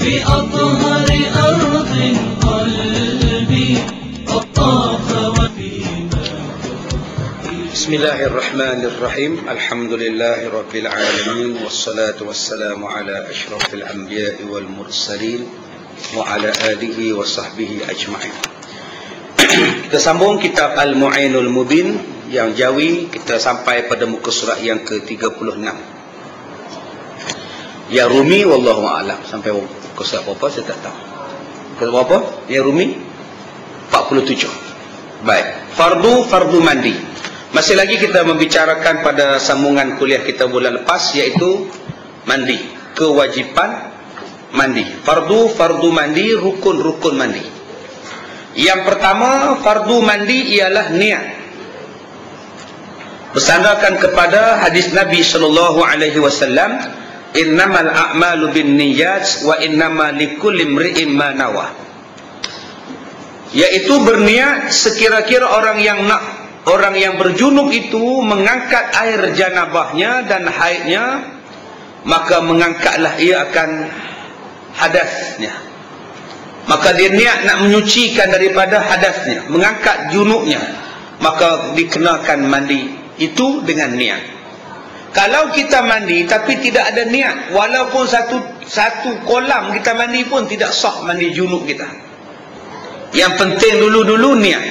في أطهر أرض قلبي قد طاف وفيما. بسم الله الرحمن الرحيم. الحمد لله رب العالمين والصلاة والسلام على أشرف الأنبياء والمرسلين وعلى آله وصحبه أجمعين. Kita sambung kitab Al-Mu'inul Mubin yang Jawi. Kita sampai pada muka surat yang ke-36 yang Rumi, wallahu a'lam. Sampai muka surat berapa saya tak tahu. Muka berapa yang Rumi? 47. Baik, fardu mandi. Masih lagi kita membicarakan pada sambungan kuliah kita bulan lepas, iaitu mandi, kewajipan mandi. Fardu mandi, rukun mandi. Yang pertama, fardu mandi ialah niat. Bersandarkan kepada hadis Nabi SAW, innamal a'malu binniyat wa innama likulli imri'in ma nawa. Yaitu berniat sekira-kira orang yang berjunub itu mengangkat air janabahnya dan haidnya, maka mengangkatlah ia akan hadasnya. Maka dia niat nak menyucikan daripada hadasnya, mengangkat junubnya, maka dikenakan mandi itu dengan niat. Kalau kita mandi tapi tidak ada niat, walaupun satu kolam kita mandi pun tidak sah mandi junub kita. Yang penting dulu niat.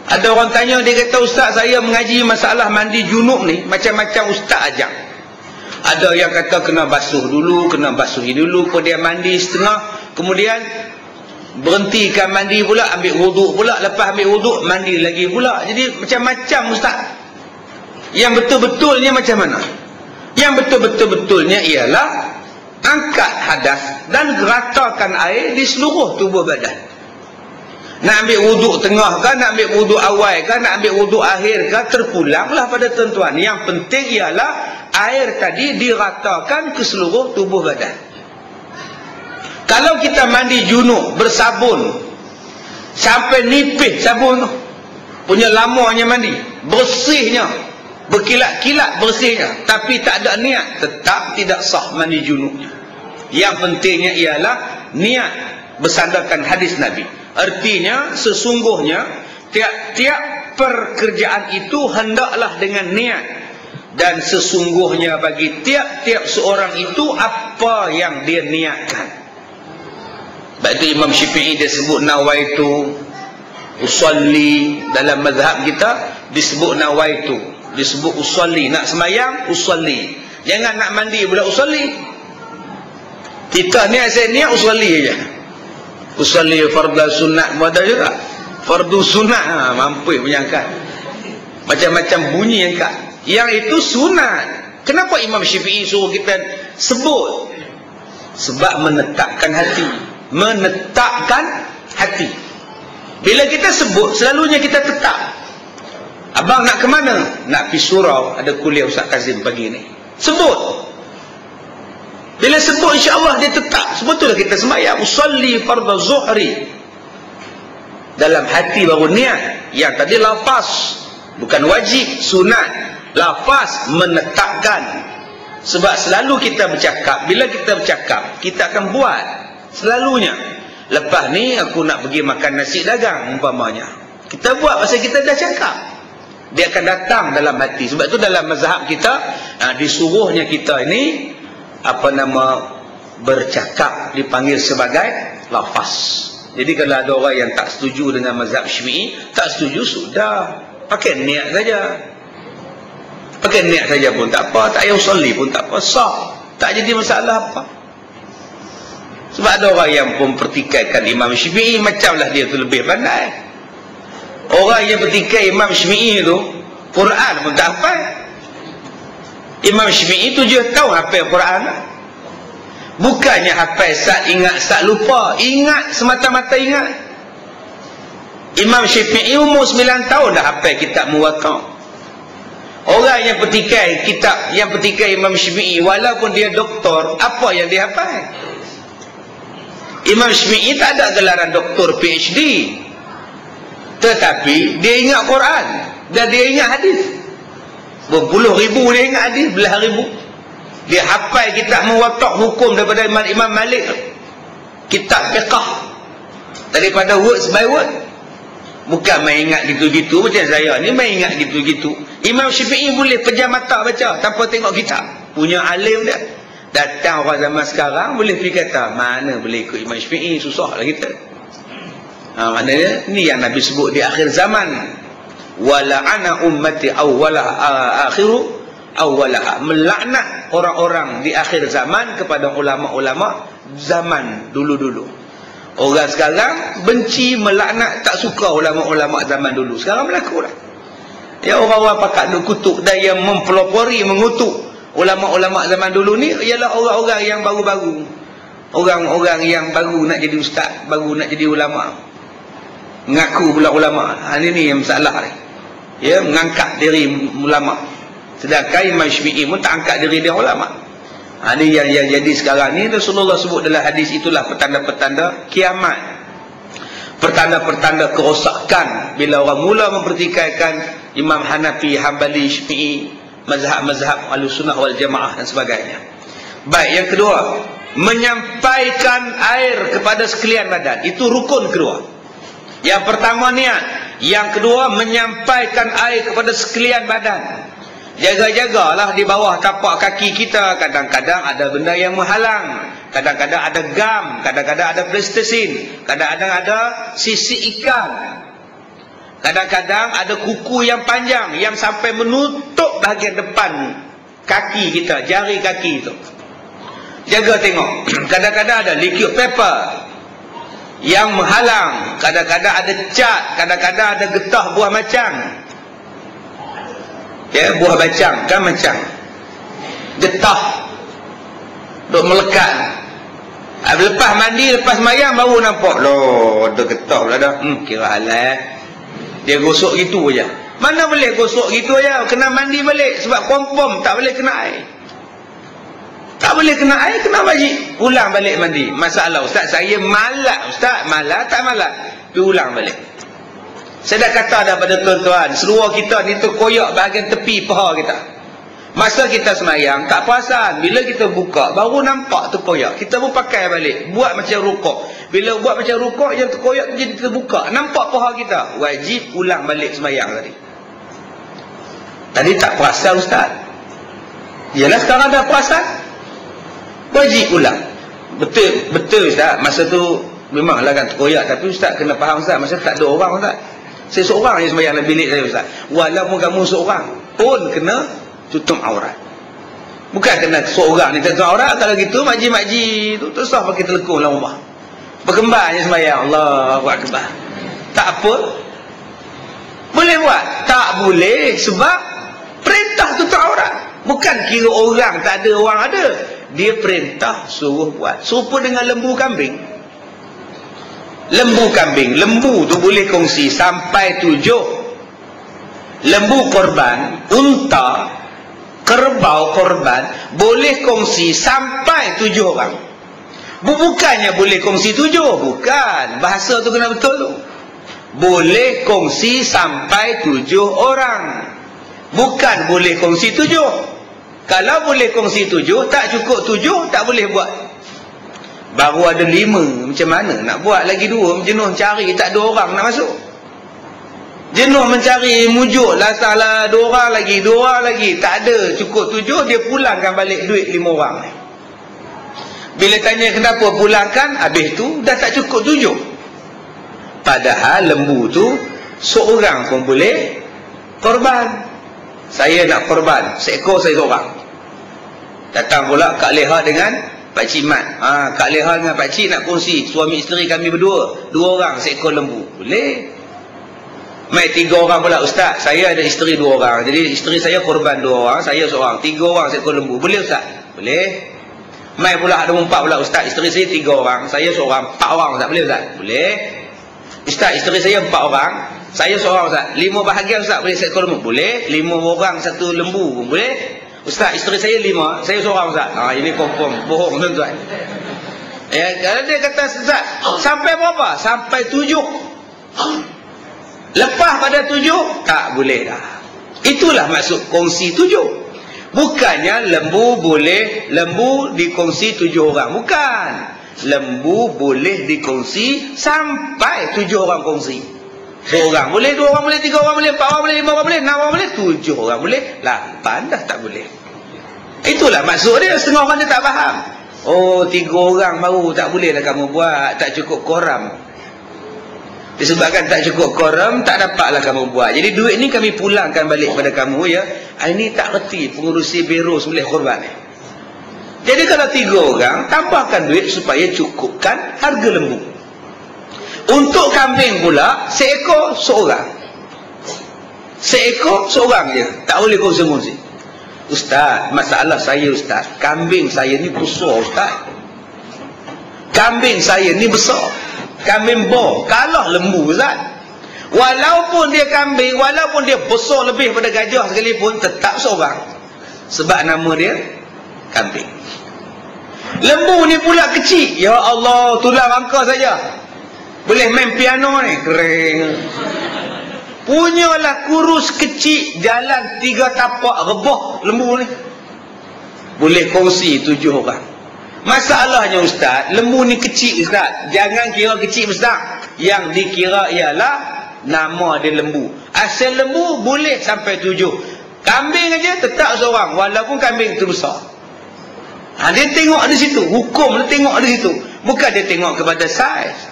Ada orang tanya, dia kata, ustaz, saya mengaji masalah mandi junub ni macam-macam ustaz ajak. Ada yang kata kena basuh dulu, kena basuhi dulu, kemudian mandi setengah, kemudian berhentikan mandi pula, ambil wuduk pula, lepas ambil wuduk mandi lagi pula. Jadi macam-macam ustaz. Yang betul-betulnya macam mana? Yang betul-betulnya ialah angkat hadas dan ratakan air di seluruh tubuh badan. Nak ambil wuduk tengah kan, nak ambil wuduk awal kan, nak ambil wuduk akhir kan, terpulanglah pada tentuan. Yang penting ialah air tadi diratakan ke seluruh tubuh badan. Kalau kita mandi junub bersabun sampai nipis sabun tu, punya lamanya mandi, bersihnya, berkilat-kilat bersihnya, tapi tak ada niat, tetap tidak sah mandi junubnya. Yang pentingnya ialah niat bersandarkan hadis Nabi. Artinya sesungguhnya tiap-tiap pekerjaan itu hendaklah dengan niat, dan sesungguhnya bagi tiap-tiap seorang itu apa yang dia niatkan. Sebab itu Imam Syafi'i dia sebut nawaitu usalli. Dalam mazhab kita disebut nawaitu, disebut usalli. Nak semayang usalli, jangan nak mandi pula usalli. Kita niat, saya niat usalli aja. Usalli fardu sunat ada juga. Fardu sunat mampu menyangkat. Macam-macam bunyi yang kat. Yang itu sunat. Kenapa Imam Syafi'i suruh kita sebut? Sebab menetapkan hati. Menetapkan hati. Bila kita sebut, selalunya kita tetap. Abang nak ke mana? Nak pergi surau, ada kuliah Ustaz Kazim pagi ni. Sebut. Bila sebut, insya-Allah dia tetap. Sebetulnya kita sembahyang usalli fardhu zuhri. Dalam hati baru niat. Yang tadi lafaz, bukan wajib, sunat. Lafaz menetapkan. Sebab selalu kita bercakap, bila kita bercakap, kita akan buat. Selalunya. Lepas ni aku nak pergi makan nasi dagang umpamanya. Kita buat pasal kita dah cakap. Dia akan datang dalam hati. Sebab tu dalam mazhab kita, disuruhnya kita ini bercakap dipanggil sebagai lafaz. Jadi kalau ada orang yang tak setuju dengan mazhab Syafi'i, tak setuju, sudah pakai niat saja. Pakai niat saja pun tak apa, tak payah usalli pun tak apa, sah, tak jadi masalah apa. Sebab ada orang yang mempertikaikan Imam Syafi'i, macamlah dia tu lebih pandai. Orang yang bertikai Imam Syafi'i tu Quran pun tak hafal. Imam Syafi'i tu je tahu hafal Quran. Bukannya hafal sat ingat, sat lupa. Ingat, semata-mata ingat. Imam Syafi'i umur 9 tahun dah hafal kitab Muwatta. Orang yang petikai kitab, yang petikai Imam Syafi'i, walaupun dia doktor, apa yang dia hafal? Imam Syafi'i tak ada gelaran doktor PhD, tetapi dia ingat Quran dan dia ingat hadis. Berpuluh ribu dia ingat hadis, belah ribu. Dia hafal kitab Muwatta' hukum daripada Imam Malik, kitab fiqh daripada words by word. Bukan main ingat gitu-gitu macam saya ni, main ingat gitu-gitu. Imam Syafi'i boleh pejam mata baca tanpa tengok kitab. Punya alim dia. Datang orang zaman sekarang boleh pergi kata, mana boleh ikut Imam Syafi'i, susahlah kita. Maknanya ni yang Nabi sebut di akhir zaman. Wala'ana ummati awwalaha akhiru awwalaha. Melaknat orang-orang di akhir zaman kepada ulama-ulama zaman dulu-dulu. Orang sekarang benci, melaknat, tak suka ulama-ulama zaman dulu. Sekarang berlaku lah. Ya, orang-orang pakak duk kutuk dan yang mempelopori, mengutuk ulama-ulama zaman dulu ni ialah orang-orang yang baru-baru. Orang-orang yang baru nak jadi ustaz, baru nak jadi ulama. Mengaku pula ulama. Ini yang masalah ni. Ya, mengangkat diri ulama. Sedangkan Imam Syafi'i pun tak angkat diri dia ulama. Ini yang jadi sekarang ni. Rasulullah sebut dalam hadis, itulah petanda-petanda kiamat, petanda-petanda kerosakan bila orang mula mempertikaikan Imam Hanafi, Hanbali, Syafi'i, mazhab-mazhab Ahlussunnah wal Jamaah dan sebagainya. Baik, yang kedua, menyampaikan air kepada sekalian badan. Itu rukun kedua. Yang pertama niat, yang kedua menyampaikan air kepada sekalian badan. Jaga-jagalah di bawah tapak kaki kita. Kadang-kadang ada benda yang menghalang, kadang-kadang ada gam, kadang-kadang ada plasticine, kadang-kadang ada sisik ikan, kadang-kadang ada kuku yang panjang yang sampai menutup bahagian depan kaki kita, jari kaki itu. Jaga tengok. Kadang-kadang ada liquid paper yang menghalang, kadang-kadang ada cat, kadang-kadang ada getah buah macang. Ya, buah bacang kan macam getah duk melekat. Lepas mandi, lepas mayang baru nampak loh ada getah pula dah. Kira halal. Dia gosok gitu aja. Mana boleh gosok gitu aja, kena mandi balik sebab confirm tak boleh kena air. Tak boleh kena air, kena wajib ulang balik mandi. Masalah ustaz, saya malak ustaz, malak tak malak, ulang balik. Saya dah kata dah pada tuan-tuan, seluar kita ni terkoyak bahagian tepi paha kita. Masa kita semayang tak perasan, bila kita buka baru nampak terkoyak. Kita pun pakai balik, buat macam rukuk. Bila buat macam rukuk, yang terkoyak tu jadi terbuka, nampak paha kita. Wajib ulang balik semayang tadi. Tadi tak perasan ustaz. Yalah sekarang dah perasan, wajib ulang. Betul ustaz, masa tu memanglah kan terkoyak, tapi ustaz kena faham ustaz, masa tak ada orang ustaz. Saya seorang je sembahyang dalam bilik saya ustaz. Walaupun kamu seorang pun kena tutup aurat. Bukan kena seorang ni tutup aurat. Kalau gitu makji-makji tu terusah pakai telekung dalam rumah, berkembang je sembahyang. Allahu akbar. Tak apa, boleh buat? Tak boleh, sebab perintah tutup aurat. Bukan kira orang tak ada, orang ada. Dia perintah suruh buat. Serupa dengan lembu kambing. Lembu kambing, lembu tu boleh kongsi sampai 7. Lembu korban, unta, kerbau korban boleh kongsi sampai 7 orang. Bukannya boleh kongsi 7, bukan. Bahasa tu kena betul tu. Boleh kongsi sampai 7 orang, bukan boleh kongsi 7. Kalau boleh kongsi 7, tak cukup 7, tak boleh buat. Baru ada 5, macam mana nak buat lagi 2? Jenuh cari, tak ada orang nak masuk. Jenuh mencari, mujuk lah salah 2 orang lagi, 2 orang lagi, tak ada, cukup 7. Dia pulangkan balik duit 5 orang ni. Bila tanya kenapa pulangkan, habis tu dah tak cukup 7. Padahal lembu tu seorang pun boleh korban. Saya nak korban, seekor saya seorang. Datang pula Kak Leha dengan Pak Cik Mat. Kak Leha dengan Pak Cik nak kongsi, suami isteri kami berdua, 2 orang seekor lembu. Boleh. Mai 3 orang pula, ustaz, saya ada isteri 2 orang. Jadi isteri saya korban 2 orang, saya seorang, 3 orang seekor lembu. Boleh ustaz? Boleh. Mai pula ada 4 pula, ustaz, isteri saya 3 orang, saya seorang, 4 orang ustaz. Boleh ustaz? Boleh. Ustaz, isteri saya 4 orang, Saya seorang Ustaz. 5 bahagian Ustaz boleh seekor lembu? Boleh. 5 orang satu lembu pun boleh. Ustaz, isteri saya 5, saya seorang Ustaz. Ini confirm bohong tuan-tuan. Ya, kalau dia kata Ustaz, sampai berapa? Sampai 7. Lepas pada 7 tak boleh dah. Itulah maksud kongsi 7. Bukannya lembu dikongsi 7 orang. Bukan. Lembu boleh dikongsi sampai 7 orang kongsi. Seorang boleh, 2 orang boleh, 3 orang boleh, 4 orang boleh, 5 orang boleh, 6 orang boleh, 7 orang boleh, 8 dah tak boleh. Itulah maksud dia. Setengah orang dia tak faham. Oh, 3 orang baru tak boleh lah kamu buat, tak cukup koram. Disebabkan tak cukup koram, tak dapatlah kamu buat. Jadi duit ni kami pulangkan balik pada kamu ya. Ini tak reti pengurusi biro sembelih korban ni. Jadi kalau 3 orang, tambahkan duit supaya cukupkan harga lembu. Untuk kambing pula, seekor seorang. Seekor seorang je, tak boleh kongsi-kongsi. Ustaz, masalah saya Ustaz, kambing saya ni besar Ustaz. Kambing saya ni besar. Kambing bor, kalah lembu Ustaz. Walaupun dia kambing, walaupun dia besar lebih pada gajah sekalipun, tetap seorang. Sebab nama dia kambing. Lembu ni pula kecil. Ya Allah, tulang rangka saja boleh main piano ni, kering. Punyalah kurus kecil, jalan 3 tapak rebah lembu ni. Boleh kongsi 7 orang. Masalahnya Ustaz, lembu ni kecil Ustaz. Jangan kira kecil besar. Yang dikira ialah nama dia lembu. Asal lembu boleh sampai 7. Kambing aja tetap seorang walaupun kambing tu besar. Dia tengok di situ, hukum dia tengok di situ. Bukan dia tengok kepada saiz.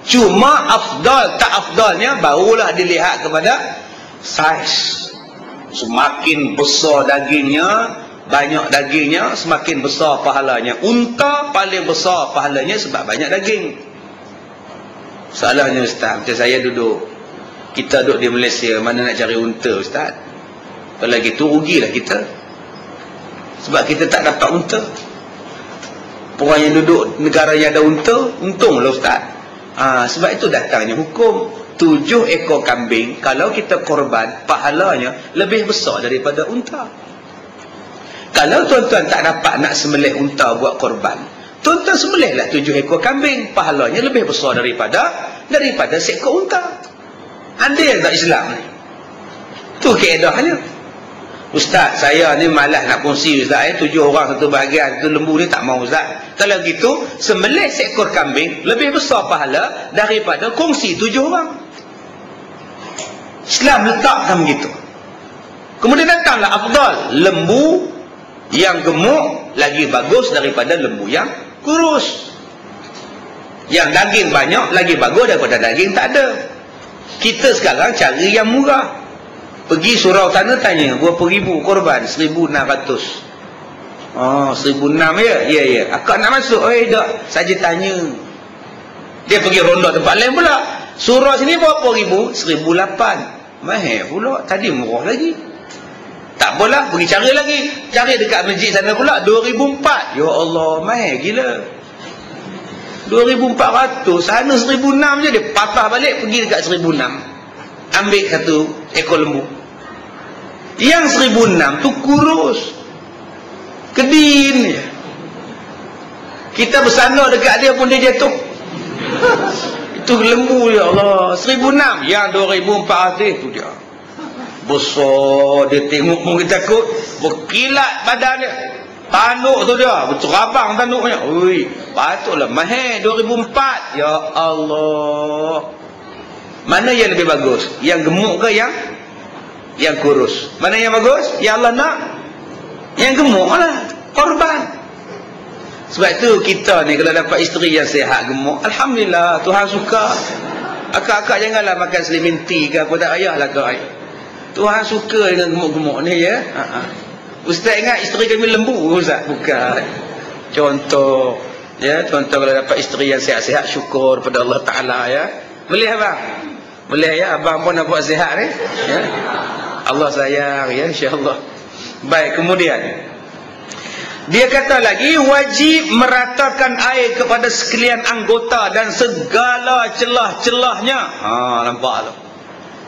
Cuma afdal tak afdalnya barulah dilihat kepada saiz. Semakin besar dagingnya, banyak dagingnya, semakin besar pahalanya. Unta paling besar pahalanya sebab banyak daging. Salahnya Ustaz, macam saya duduk, kita duduk di Malaysia, mana nak cari unta Ustaz? Kalau gitu rugilah kita. Sebab kita tak dapat unta. Orang yang duduk negara yang ada unta, untunglah Ustaz. Sebab itu datangnya hukum 7 ekor kambing. Kalau kita korban, pahalanya lebih besar daripada unta. Kalau tuan-tuan tak dapat nak sembelih unta buat korban, tuan-tuan sembelihlah 7 ekor kambing. Pahalanya lebih besar daripada seekor unta. Andai tak Islam ni. Tu keedahnya. Ustaz, saya ni malas nak kongsi Ustaz. 7 orang satu bahagian, satu lembu ni tak mau Ustaz. Kalau gitu, sembelih seekor kambing lebih besar pahala daripada kongsi 7 orang. Islam letakkan begitu. Kemudian datanglah afdal. Lembu yang gemuk lagi bagus daripada lembu yang kurus. Yang daging banyak lagi bagus daripada daging tak ada. Kita sekarang cari yang murah. Pergi surau sana tanya, berapa ribu korban? 1,600. 1,600 ya? Ya, ya. Akak nak masuk? Tak. Saja tanya. Dia pergi ronda tempat lain pula. Surau sini berapa ribu? 1,800. Mahal pula. Tadi murah lagi. Tak apalah, pergi cari lagi. Cari dekat masjid sana pula 2,400. Ya Allah, mahal gila. 2,400. Sana 1,600 je. Dia patah balik pergi dekat 1,600. Ambil satu ekor lembu. Yang 1,600 tu kurus, kedin. Kita bersandar dekat dia pun dia jatuh. Itu lembu ya Allah. 1,600. Yang 2,400 tu dia besar. Dia tengok pun kita takut. Berkilat badan dia. Tanduk tu dia bercerabang tanduknya. Ui, patutlah mahal 2,400. Ya Allah. Mana yang lebih bagus? Yang gemuk ke yang kurus? Mana yang bagus? Ya Allah nak yang gemuk lah, korban. Sebab itu kita ni kalau dapat isteri yang sihat gemuk, alhamdulillah, Tuhan suka. Akak-akak janganlah makan seliminti ke apa, tak payahlah kau. Tuhan suka dengan gemuk-gemuk ni ya. Ustaz ingat isteri kami lembu Ustaz? Bukan. Contoh ya, contoh kalau dapat isteri yang sihat-sihat, syukur pada Allah Ta'ala ya. Boleh abang? Boleh ya, abang pun nak buat sihat ni ya? Allah sayang ya, insyaAllah. Baik, kemudian dia kata lagi, wajib meratakan air kepada sekalian anggota dan segala celah-celahnya. Nampak tu.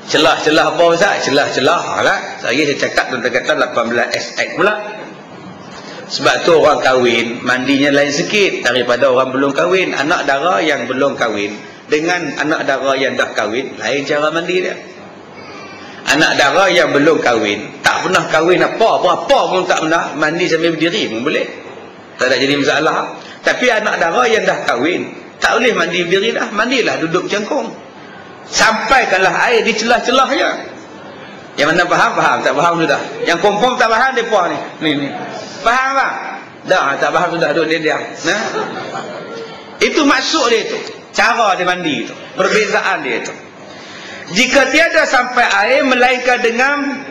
Celah-celah apa Ustaz? Celah-celah lah. Saya cakap tuan kata 18 Act pula. Sebab tu orang kahwin mandinya lain sikit daripada orang belum kahwin. Anak dara yang belum kahwin dengan anak dara yang dah kahwin lain cara mandi dia. Anak dara yang belum kahwin, tak pernah kahwin apa pun tak pernah, mandi sambil berdiri pun boleh, tak ada jadi masalah. Tapi anak dara yang dah kahwin tak boleh mandi berdiri dah, mandilah duduk cangkung. Sampaikanlah air di celah-celahnya. Yang mana faham, tak faham sudah. Yang confirm tak faham depa ni. Faham tak? Dah tak faham sudah, duduk dia. Nah. Itu maksud dia tu. Cara dia mandi tu. Perbezaan dia tu. Jika tiada sampai air melainkan dengan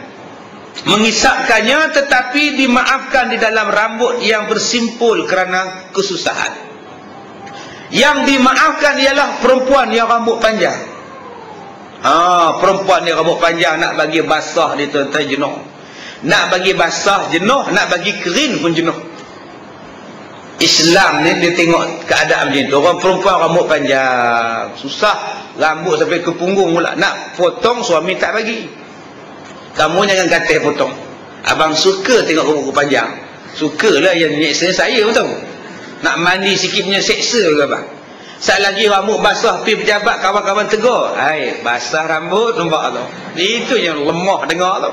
mengisapkannya, tetapi dimaafkan di dalam rambut yang bersimpul kerana kesusahan. Yang dimaafkan ialah perempuan yang rambut panjang. Perempuan ni rambut panjang nak bagi basah dia tuan-tuan jenuh. Nak bagi basah jenuh, nak bagi kering pun jenuh. Islam ni dia tengok keadaan macam tu. Orang perempuan rambut panjang susah, rambut sampai ke punggung pula, nak potong suami tak bagi. Kamu jangan kata potong. Abang suka tengok rambut panjang. Sukalah yang nyeksa saya pun tahu. Nak mandi sikit punya seksa ke abang. Saat lagi rambut basah pergi pejabat, kawan-kawan tegur, hai basah rambut nampak tu. Itu yang lemah dengar tu.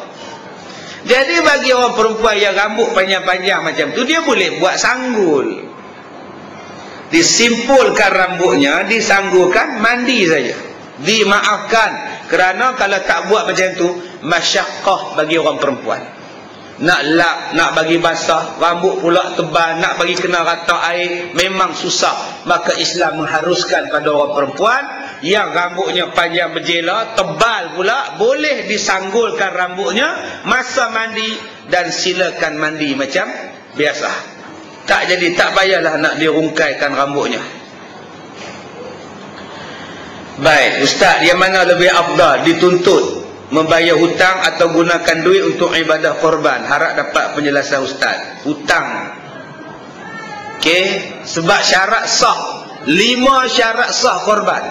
Jadi bagi orang perempuan yang rambut panjang-panjang macam tu, dia boleh buat sanggul. Disimpulkan rambutnya, disanggulkan, mandi saja. Dimaafkan. Kerana kalau tak buat macam tu, masyaqqah bagi orang perempuan. Nak lap, nak bagi basah, rambut pula tebal, nak bagi kena rata air, memang susah. Maka Islam mengharuskan pada orang perempuan yang rambutnya panjang berjela, tebal pula, boleh disanggulkan rambutnya masa mandi dan silakan mandi macam biasa. Tak jadi, tak payahlah nak dirungkaikan rambutnya. Baik, Ustaz, yang mana lebih afdal, dituntut membayar hutang atau gunakan duit untuk ibadah korban? Harap dapat penjelasan Ustaz. Hutang, okey, sebab syarat sah, 5 syarat sah korban.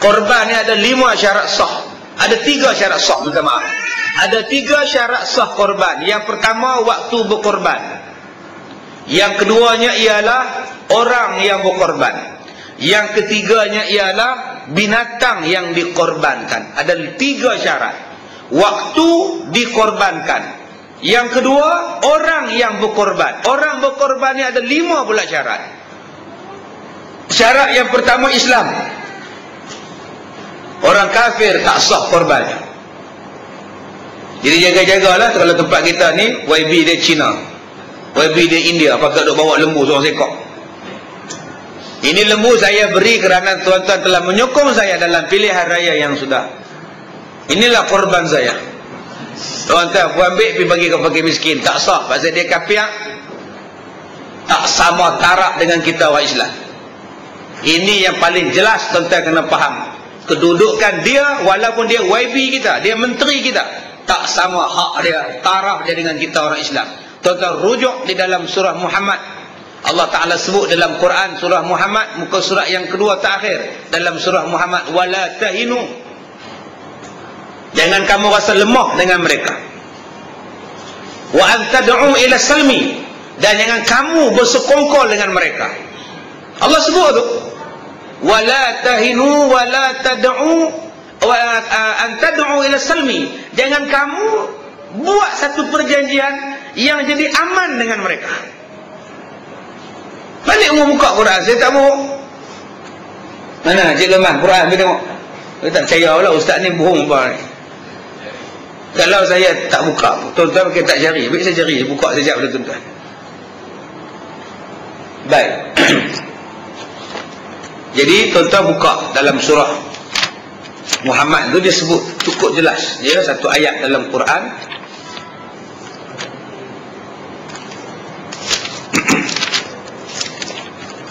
Korban ni ada 5 syarat sah. Ada 3 syarat sah, minta maaf. Ada 3 syarat sah korban. Yang pertama, waktu berkorban. Yang keduanya ialah orang yang berkorban. Yang ketiganya ialah binatang yang dikorbankan. Ada 3 syarat. Waktu dikorbankan. Yang kedua, orang yang berkorban. Orang berkorban ni ada 5 pula syarat. Syarat yang pertama, Islam. Orang kafir tak sah korban. Jadi jaga-jagalah kalau tempat kita ni YB dia Cina, YB dia India, pakai duk bawa lembu seorang sekok. Ini lembu saya beri kerana tuan-tuan telah menyokong saya dalam pilihan raya yang sudah. Inilah korban saya. Tuan-tuan aku ambil pergi bagi ke fakir miskin. Tak sah, pasal dia kafir. Tak sama taraf dengan kita orang Islam. Ini yang paling jelas tuan-tuan kena faham. Kedudukan dia, walaupun dia YB kita, dia menteri kita, tak sama hak dia, taraf dia dengan kita orang Islam. Tuan-tuan rujuk di dalam surah Muhammad. Allah Ta'ala sebut dalam Quran surah Muhammad, muka surat yang kedua terakhir dalam surah Muhammad, wala tahinu, jangan kamu rasa lemah dengan mereka, wa antad'u ila salmi, dan jangan kamu bersekongkol dengan mereka. Allah sebut tu, wala tahinu wala tad'u wa antad'u ila salmi, jangan kamu buat satu perjanjian yang jadi aman dengan mereka. Balik mau buka Quran, saya tak mau. Mana Cik Leman, Quran pergi tengok. Saya tak percaya lah ustaz ni bohong apa ni. Kalau saya tak buka, tuan-tuan mungkin tak cari. Baik saya cari, buka sekejap pada tuan-tuan. Baik. Jadi tuan-tuan buka dalam surah Muhammad tu, dia sebut cukup jelas. Dia satu ayat dalam Quran.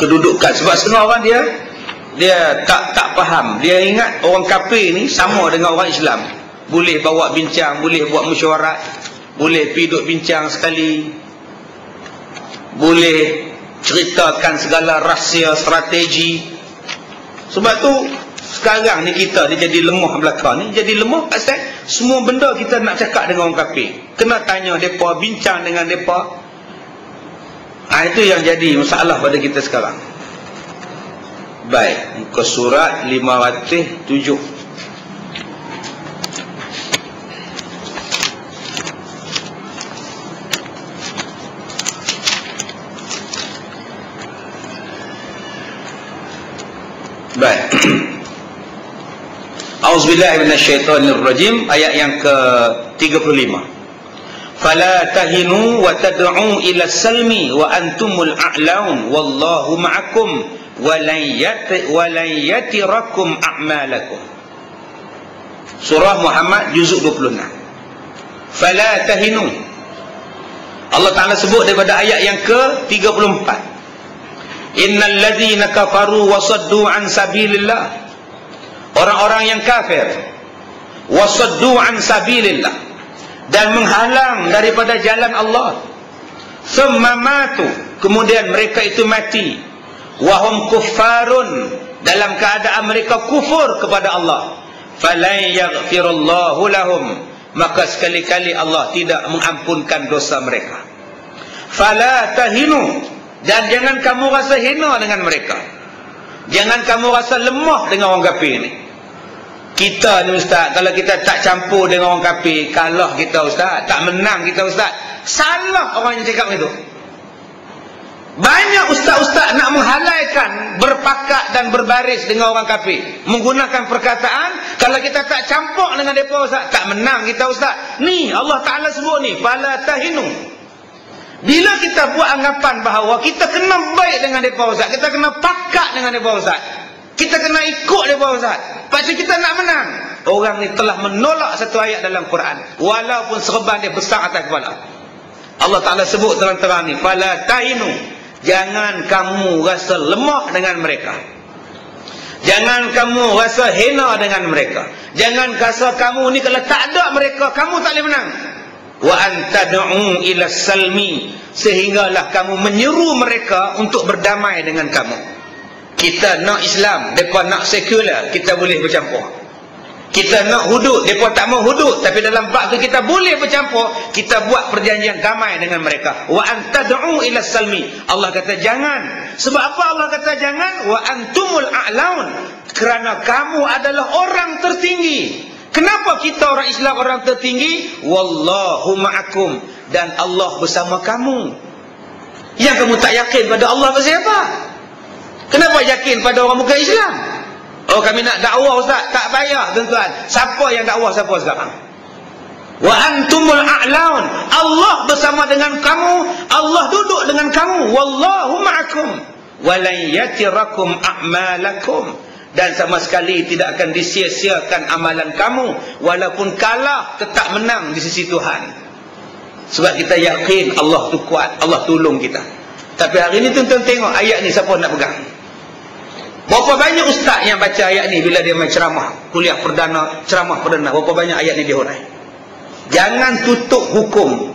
Kedudukan, sebab setengah orang dia tak faham. Dia ingat orang kafir ni sama dengan orang Islam, boleh bawa bincang, boleh buat mesyuarat, boleh pergi duduk bincang sekali, boleh ceritakan segala rahsia strategi. Sebab tu sekarang ni kita ni jadi lemah belakang ni, jadi lemah pasal semua benda kita nak cakap dengan orang kafir, kena tanya mereka, bincang dengan mereka. Itu yang jadi masalah pada kita sekarang. Baik, muka surat 507. Baik. Auzubillahi minasyaitonirrajim, ayat yang ke-35. Fala tahinu wa tad'u ila salmi wa antumul a'laun wallahu ma'akum wa lan yatirakum a'malakum. Surah Muhammad juzuk 26. Fala tahinu. Allah Ta'ala sebut daripada ayat yang ke-34. Innal ladzina kafaru wa saddu an sabilillah. Orang-orang yang kafir wa saddu an sabilillah, dan menghalang daripada jalan Allah, thumma matu, kemudian mereka itu mati, wahum kuffarun, dalam keadaan mereka kufur kepada Allah, falan yaghfirullahu lahum, maka sekali-kali Allah tidak mengampunkan dosa mereka. Fala tahinu, dan jangan kamu rasa hina dengan mereka, jangan kamu rasa lemah dengan orang kafir ni. Kita ni ustaz, kalau kita tak campur dengan orang kafir, kalah kita ustaz, tak menang kita ustaz. Salah orang yang cakap itu. Banyak ustaz-ustaz nak menghalaikan berpakat dan berbaris dengan orang kafir, menggunakan perkataan kalau kita tak campur dengan mereka ustaz, tak menang kita ustaz. Ni Allah Ta'ala sebut ni, fala tahinu. Bila kita buat anggapan bahawa kita kena baik dengan mereka ustaz, kita kena pakat dengan mereka ustaz, kita kena ikut mereka ustaz, pasal kita nak menang, orang ni telah menolak satu ayat dalam Quran, walaupun serban dia besar atas kepala. Allah Ta'ala sebut terang-terang ni, fala tahinu, jangan kamu rasa lemah dengan mereka, jangan kamu rasa hina dengan mereka, jangan rasa kamu ni kalau tak ada mereka kamu tak boleh menang. Wa antad'u ila salmi, sehinggalah kamu menyeru mereka untuk berdamai dengan kamu. Kita nak Islam, mereka nak sekular, kita boleh bercampur. Kita nak hudud, mereka tak mau hudud, tapi dalam bab tu kita boleh bercampur, kita buat perjanjian damai dengan mereka. Wa antad'u ila salmi, Allah kata jangan. Sebab apa Allah kata jangan? Wa antumul a'laun, kerana kamu adalah orang tertinggi. Kenapa kita orang Islam orang tertinggi? Wallahu ma'akum, dan Allah bersama kamu. Yang kamu tak yakin pada Allah pasal apa? Kenapa yakin pada orang bukan Islam? Oh, kami nak dakwah ustaz, tak payah tuan-tuan. Siapa yang dakwah siapa sekarang? Wa antumul a'laun, Allah bersama dengan kamu, Allah duduk dengan kamu. Wallahu ma'akum wa lan yatirakum a'malakum, dan sama sekali tidak akan disia-siakan amalan kamu, walaupun kalah tetap menang di sisi Tuhan. Sebab kita yakin Allah tu kuat, Allah tolong kita. Tapi hari ni tuan-tuan tengok ayat ni, siapa nak pegang? Berapa banyak ustaz yang baca ayat ni bila dia main ceramah, kuliah perdana, ceramah perdana, berapa banyak ayat ni dia hurai. Jangan tutup hukum,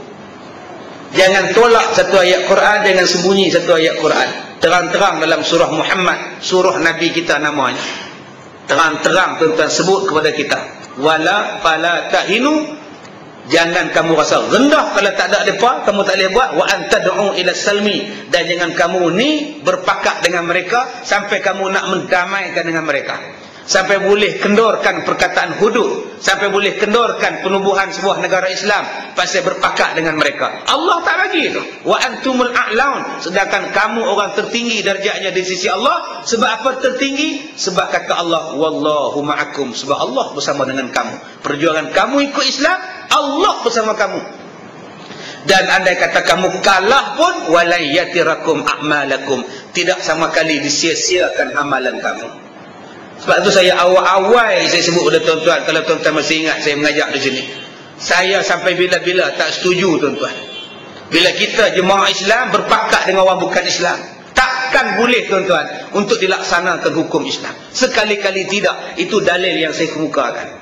jangan tolak satu ayat Quran, jangan sembunyi satu ayat Quran. Terang-terang dalam surah Muhammad, surah Nabi kita namanya, terang-terang tuan-tuan sebut kepada kita, wala fala tahinu, jangan kamu rasa rendah kalau tak ada mereka, kamu tak boleh buat. Wa antad'u ila salmi, dan jangan kamu ni berpakat dengan mereka sampai kamu nak mendamaikan dengan mereka, sampai boleh kendorkan perkataan hudud, sampai boleh kendorkan penubuhan sebuah negara Islam pasal berpakat dengan mereka. Allah tak bagi itu. Wa antumul a'laun, sedangkan kamu orang tertinggi darjatnya di sisi Allah. Sebab apa tertinggi? Sebab kata Allah, wallahu ma'akum, sebab Allah bersama dengan kamu. Perjuangan kamu ikut Islam, Allah bersama kamu. Dan andai kata kamu kalah pun, walayyatirakum a'malakum, tidak sama kali disia-siakan amalan kamu. Sebab tu saya awal-awal saya sebut kepada tuan-tuan, kalau tuan-tuan masih ingat saya mengajar di sini, saya sampai bila-bila tak setuju tuan-tuan, bila kita jemaah Islam berpakat dengan orang bukan Islam. Takkan boleh tuan-tuan untuk dilaksanakan hukum Islam. Sekali-kali tidak. Itu dalil yang saya kemukakan.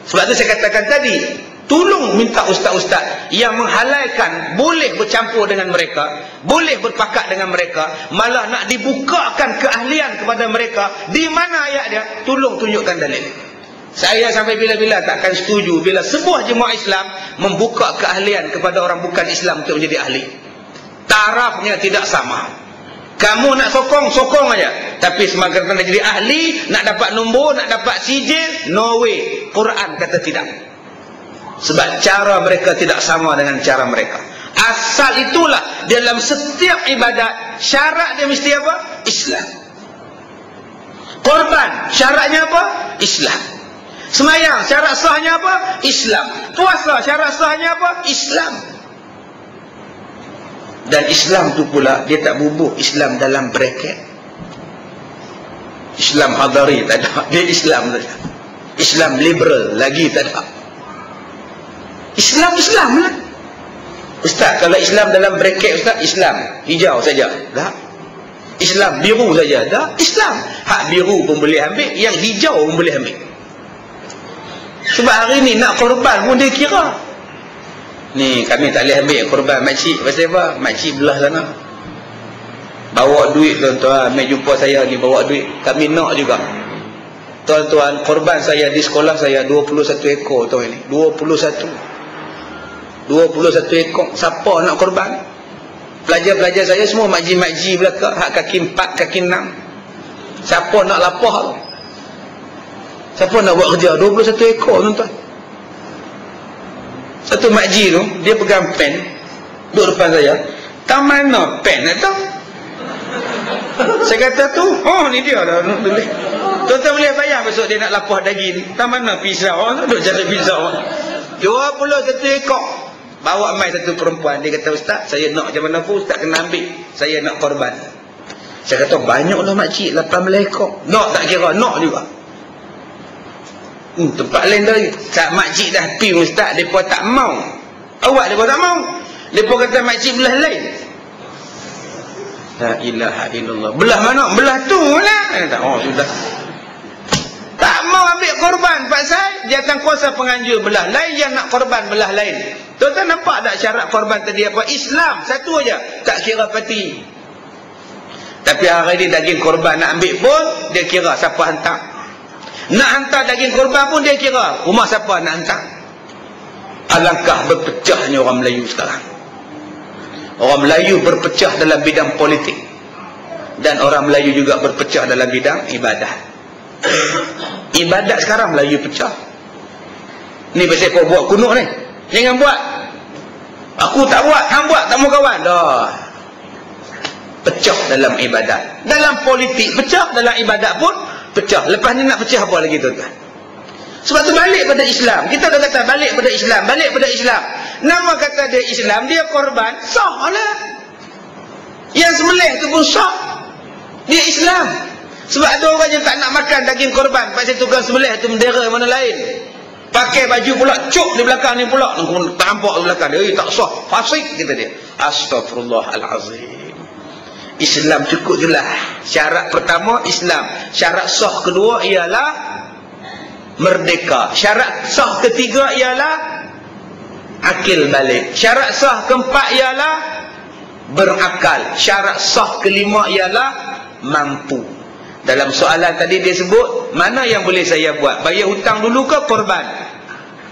Sebab tu saya katakan tadi, Tolong minta ustaz-ustaz yang menghalalkan boleh bercampur dengan mereka, boleh berpakat dengan mereka, malah nak dibukakan keahlian kepada mereka. Di mana ayat dia? Tolong tunjukkan dalil. Saya sampai bila-bila takkan setuju bila sebuah jemaah Islam membuka keahlian kepada orang bukan Islam untuk menjadi ahli. Tarafnya tidak sama. Kamu nak sokong aja. Tapi semakin nak jadi ahli, nak dapat nombor, nak dapat sijil, no way. Quran kata tidak. Sebab cara mereka tidak sama dengan cara mereka. Asal itulah dalam setiap ibadat syarat dia mesti apa? Islam. Korban syaratnya apa? Islam. Semayang syarat sahnya apa? Islam. Puasa syarat sahnya apa? Islam. Dan Islam tu pula dia tak bubuh Islam dalam bracket. Islam hadari tak ada. Dia Islam saja. Islam liberal lagi tak ada. Islam lah. Ustaz, kalau Islam dalam bracket Ustaz, Islam hijau saja. Tak. Islam biru saja. Tak. Islam. Hak biru pun boleh ambil, yang hijau pun boleh ambil. Sebab hari ni nak korban pun dia kira. Ni kami tak boleh ambil korban makcik. Pasal apa? Makcik belah sana. Bawa duit tuan-tuan. Mai jumpa saya ni bawa duit. Kami nak juga. Tuan-tuan, korban saya di sekolah saya 21 ekor tahun ini. 21 ekor. Siapa nak korban? Pelajar-pelajar saya semua makji-makji belakang. Hak kaki 4, kaki 6. Siapa nak lapah tu? Siapa nak buat kerja? 21 ekor tuan-tuan. Satu makji tu, dia pegang pen, duduk depan saya. Tak mana pen tu? Saya kata tu, oh ni dia dah. Tuan-tuan boleh bayang besok dia nak lapah daging. Tak mana pisau? Duduk cari pisau. 21 ekor. Bawa mai satu perempuan. Dia kata, Ustaz, saya nak macam mana pun Ustaz kena ambil. Saya nak korban. Saya kata, banyaklah makcik, 18 ekor. Nak tak kira, nak juga. Tempat lain dah. Saat makcik dah pi Ustaz, mereka tak mau. Awak mereka tak mau. Mereka kata makcik belah lain. La ilaha illallah. Belah mana? Belah tu lah. Oh sudah. Tak mau ambil korban pasal dia akan kuasa penganjur belah lain, yang nak korban belah lain. Tuan-tuan nampak tak syarat korban tadi apa? Islam satu aja, tak kira parti. Tapi hari ni daging korban nak ambil pun dia kira siapa hantar. Nak hantar daging korban pun dia kira rumah siapa nak hantar. Alangkah berpecahnya orang Melayu sekarang. Orang Melayu berpecah dalam bidang politik, dan orang Melayu juga berpecah dalam bidang ibadah. Ibadat sekarang Melayu pecah. Ni pasal kau buat kunuk ni, jangan buat. Aku tak buat, hang buat, tak mau kawan dah. Pecah dalam ibadat, dalam politik pecah, dalam ibadat pun pecah. Lepas ni nak pecah apa lagi tuan-tuan? Sebab tu balik pada Islam. Kita dah kata balik pada Islam, balik pada Islam. Nama kata dia Islam, dia korban, sah lah. Yang sembelih tu pun sah, dia Islam. Sebab ada orang yang tak nak makan daging korban, pasal tukang sembelih tu bendera mana lain. Pakai baju pula cuk di belakang ni pula, tampak di belakang dia, tak sah, fasik kata dia. Astaghfirullahalazim. Islam cukup jelas. Syarat pertama Islam, syarat sah kedua ialah merdeka, syarat sah ketiga ialah akil balik, syarat sah keempat ialah berakal, syarat sah kelima ialah mampu. Dalam soalan tadi dia sebut, mana yang boleh saya buat? Bayar hutang dulu ke korban?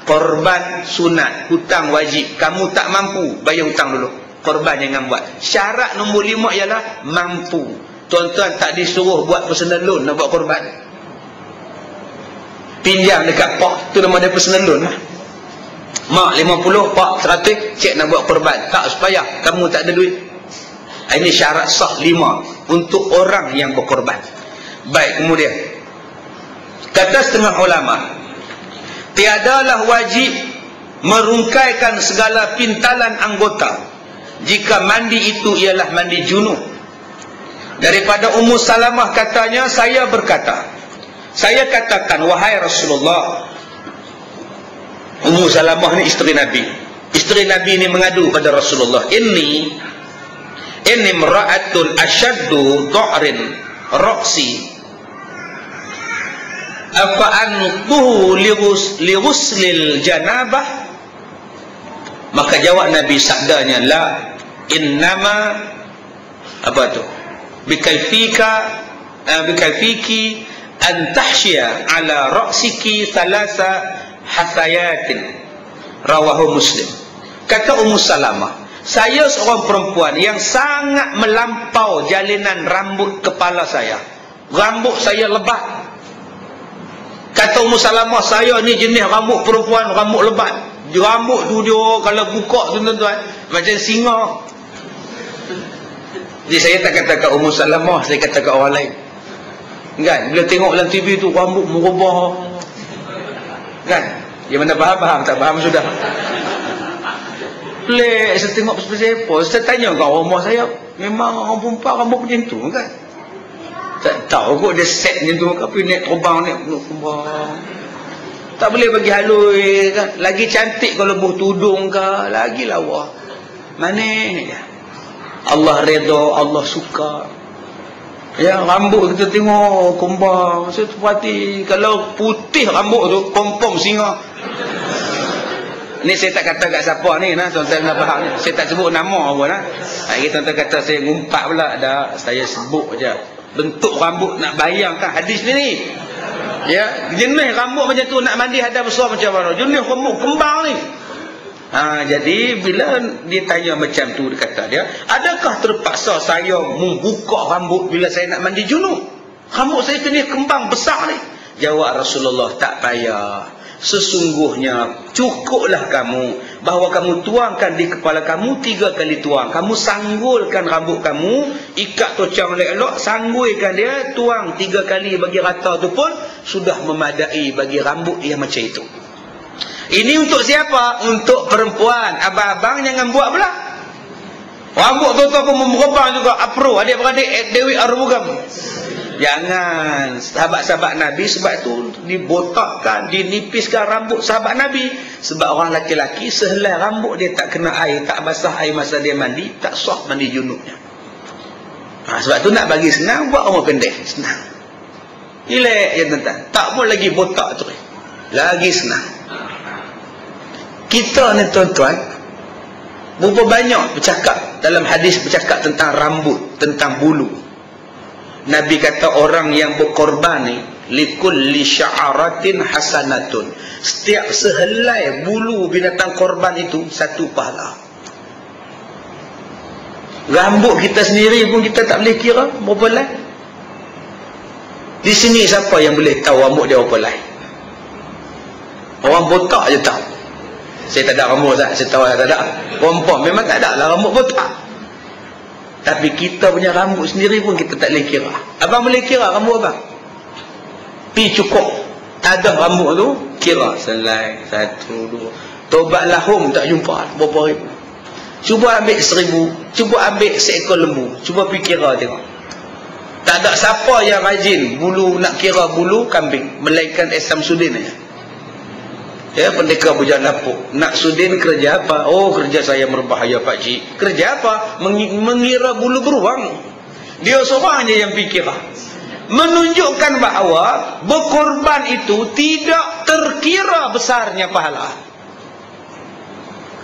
Korban sunat, hutang wajib. Kamu tak mampu, bayar hutang dulu. Korban jangan buat. Syarat nombor 5 ialah mampu. Tuan-tuan tak disuruh buat personal loan nak buat korban. Pinjam dekat pak, tu nama dia personal loan lah. Mak 50, pak 100, cek nak buat korban. Tak supaya kamu tak ada duit. Ini syarat sah 5 untuk orang yang berkorban. Baik, kemudian kata setengah ulama, tiadalah wajib merungkaikan segala pintalan anggota jika mandi itu ialah mandi junub. Daripada Ummu Salamah katanya, saya berkata, saya katakan, wahai Rasulullah. Ummu Salamah ni isteri Nabi. Isteri Nabi ni mengadu pada Rasulullah, ini imra'atun asyaddu dha'rin raqsi afa'antuhu li ghuslil janabah Maka jawab Nabi, sabdanya, la innama apa tu, bikaifiki an tahsyiya ala ra'siki thalatha hasayatin, rawahu Muslim. Kata Ummu Salamah, saya seorang perempuan yang sangat melampau jalinan rambut kepala saya. Rambut saya lebat. Kata Ummu Salamah, saya ni jenis rambut perempuan, rambut lebat. Rambut tu dia kalau buka tu tuan-tuan macam singa. Jadi saya tak kata kat Ummu Salamah, saya kata kat orang lain. Kan? Bila tengok dalam TV tu rambut merubah. Kan? Yang mana faham, tak faham sudah. Pelik, saya tengok pasal apa. Saya tanya kat rumah saya, memang orang perempuan rambut macam tu kan? Tak tahu kot dia set macam tu, tapi naik terbang, naik terbang. Tak boleh bagi halus kan? Lagi cantik kalau buh tudung ke, lagi lawa. Manis. Allah redha, Allah suka. Ya, rambut kita tengok kembang. Saya terperhati, kalau putih rambut tu, pom-pom singa. Ni saya tak kata kat siapa ni, nah, tuan-tuan nak faham ni. Saya tak sebut nama pun nah. Hari tuan-tuan kata saya ngumpat pula, dah saya sebut je. Bentuk rambut nak bayangkan hadis ni. Ya, jenis rambut macam tu nak mandi hadap besar macam mana? Jenis rambut kembang ni. Jadi bila dia tanya macam tu, dia kata dia, adakah terpaksa saya membuka rambut bila saya nak mandi junub? Rambut saya jenis kembang besar ni. Jawab Rasulullah, tak payah. Sesungguhnya cukuplah kamu bahawa kamu tuangkan di kepala kamu 3 kali tuang. Kamu sanggulkan rambut kamu, ikat tocang elok-elok, sanggulkan dia, tuang 3 kali bagi rata tu pun sudah memadai bagi rambut yang macam itu. Ini untuk siapa? Untuk perempuan. Abang-abang jangan buat pula. Rambut tu pun memerubah juga. Apro, adik-beradik Dewi Arumugam. Jangan. Sahabat-sahabat Nabi sebab itu dibotakkan, dinipiskan rambut sahabat Nabi. Sebab orang laki-laki sehelai rambut dia tak kena air, tak basah air masa dia mandi, tak sah mandi junubnya. Sebab tu nak bagi senang, buat rambut pendek. Senang. Elak je tuan-tuan. Tak pun lagi botak tu. Lagi senang. Kita ni tuan-tuan, berapa banyak bercakap dalam hadis, bercakap tentang rambut, tentang bulu. Nabi kata orang yang berkorban ni, likulli sya'aratin hasanatun, setiap sehelai bulu binatang korban itu 1 pahala. Rambut kita sendiri pun kita tak boleh kira berapa helai. Di sini siapa yang boleh tahu rambut dia berapa helai? Orang botak je tahu. Saya tak ada rambut tak? Saya tahu tak ada. Perempuan memang tak ada lah rambut botak. Tapi kita punya rambut sendiri pun kita tak boleh kira. Abang boleh kira rambut abang? Pi cukup. Tak ada rambut tu, kira. Selai, 1, 2. Tobat lahum tak jumpa. Berapa ribu? Cuba ambil 1000. Cuba ambil seekor lembu. Cuba pi kira tengok. Tak ada siapa yang rajin bulu, nak kira bulu kambing. Melainkan Samsudin aja. Ya, pendekar bujang lapuk. Nak Sudin kerja apa? Oh, kerja saya berbahaya Pak Cik. Kerja apa? Mengira bulu beruang. Dia seorang je yang fikir. Menunjukkan bahawa berkorban itu tidak terkira besarnya pahala.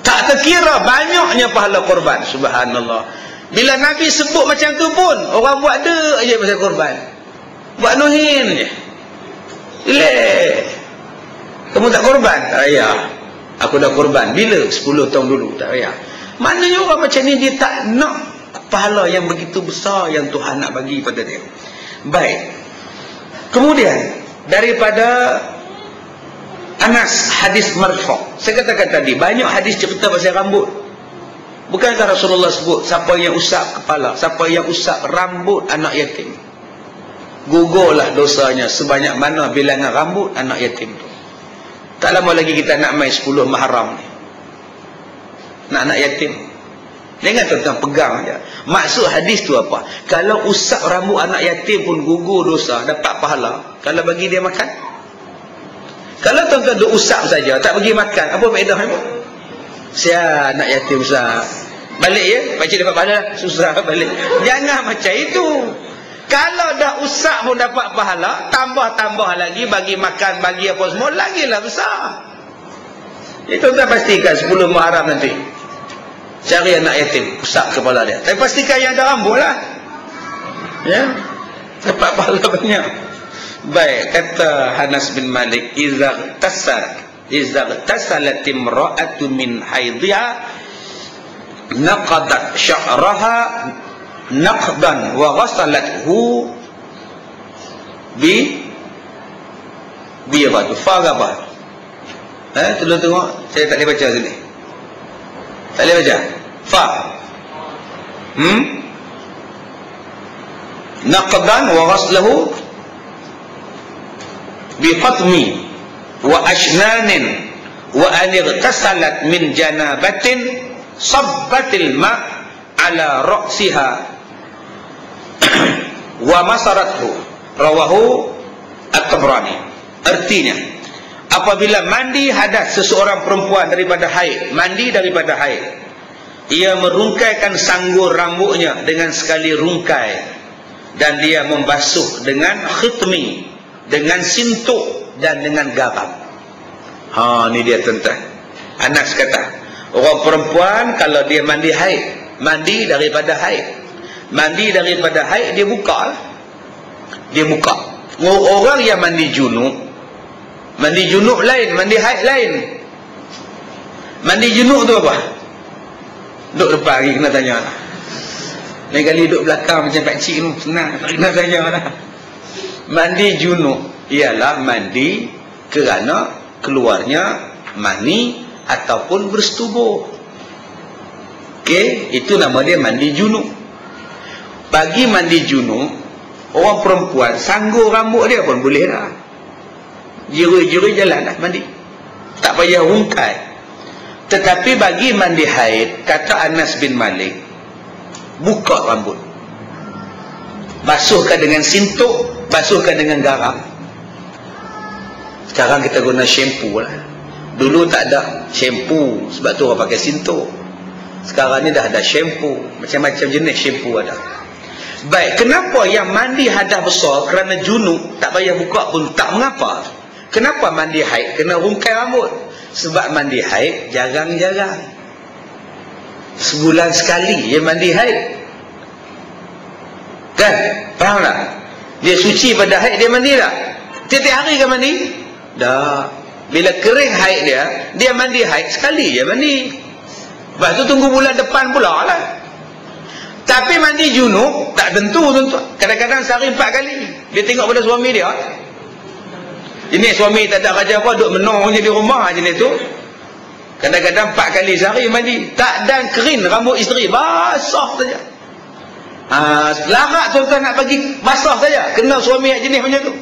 Tak terkira banyaknya pahala korban. Subhanallah. Bila Nabi sebut macam tu pun, orang buat ada aja pasal korban. Buat nuhin je. Ilek. Kamu tak korban? Tak payah. Aku dah korban. Bila? 10 tahun dulu. Tak payah. Maknanya orang macam ni dia tak nak pahala yang begitu besar yang Tuhan nak bagi pada dia. Baik. Kemudian daripada Anas, hadis marfu'. Saya katakan tadi banyak hadis cerita pasal rambut. Bukankah Rasulullah sebut siapa yang usap kepala, siapa yang usap rambut anak yatim, gugurlah dosanya sebanyak mana bilangan rambut anak yatim tu. Tak lama lagi kita nak main 10 Muharram ni. Nak anak yatim. Jangan tuan-tuan pegang aja. Maksud hadis tu apa? Kalau usap rambut anak yatim pun gugur dosa, dapat pahala. Kalau bagi dia makan. Kalau tuan-tuan duk usap saja, tak bagi makan, apa faedah ni? Sia anak yatim usap. Balik ya, pakcik dapat pahala, susah balik. Jangan macam itu. Kalau dah usap pun dapat pahala, tambah-tambah lagi bagi makan, bagi apa semua, lagilah besar. Jadi tuan-tuan pastikan 10 Muharram nanti cari anak yatim, usap kepala dia. Tapi pastikan yang ada rambut lah. Ya, dapat pahala banyak. Baik, kata Anas bin Malik, Iza tasalat imra'atu min haidhiha naqadat sya'raha naqdan wa ghasalathu apa tu? Farabah. Tengok, saya tak boleh baca sini. Tak boleh baca. Fa. Naqdan wa ghaslahu bi fatmi wa ashnanin wa an igtasalat min janabatin sabbatil ma ala ra'siha wa masarathu. Rawahu At-Tabrani. Artinya, apabila mandi hadas seseorang perempuan daripada haid, mandi daripada haid, ia merungkaikan sanggul rambutnya dengan sekali rungkai, dan dia membasuh dengan khitmi, dengan sintuk dan dengan garam. Ni dia tuan-tuan. Anas kata, orang perempuan kalau dia mandi haid, mandi daripada haid, dia buka lah. Dia buka. Orang yang mandi junub lain, mandi haid lain. Mandi junub tu apa? Duduk depan lagi kena tanya lah. Lain kali duduk belakang macam pakcik tu, senang, tak kena tanya lah. Mandi junub ialah mandi kerana keluarnya mani ataupun bersetubuh. Okey, itu nama dia mandi junub. Bagi mandi junub, orang perempuan sanggul rambut dia pun boleh dah. Jeri-jeri jalan dah mandi, tak payah rungkai. Tetapi bagi mandi haid, kata Anas bin Malik, buka rambut, basuhkan dengan sintuk, basuhkan dengan garam. Sekarang kita guna shampoo lah. Dulu tak ada shampoo, sebab tu orang pakai sintuk. Sekarang ni dah ada shampoo, macam-macam jenis shampoo ada. Baik, kenapa yang mandi hadas besar kerana junub tak payah buka pun tak mengapa? Kenapa mandi haid kena rungkai rambut? Sebab mandi haid jarang-jarang, sebulan sekali dia mandi haid. Kan? Faham tak? Dia suci pada haid, dia mandi tak? Tiap-tiap hari kan mandi? Dah. Bila kering haid dia mandi haid sekali dia mandi. Lepas tu tunggu bulan depan pula lah. Tapi mandi junub tak tentu tuan-tuan. Kadang-kadang sehari 4 kali. Dia tengok pada suami dia. Ini suami tak ada kerja apa, duduk menong je di rumah jenis tu. Kadang-kadang 4 kali sehari mandi. Tak dan kering rambut isteri, basah saja. Larat tuan-tuan nak bagi basah saja. Kena suami yang jenis macam tu.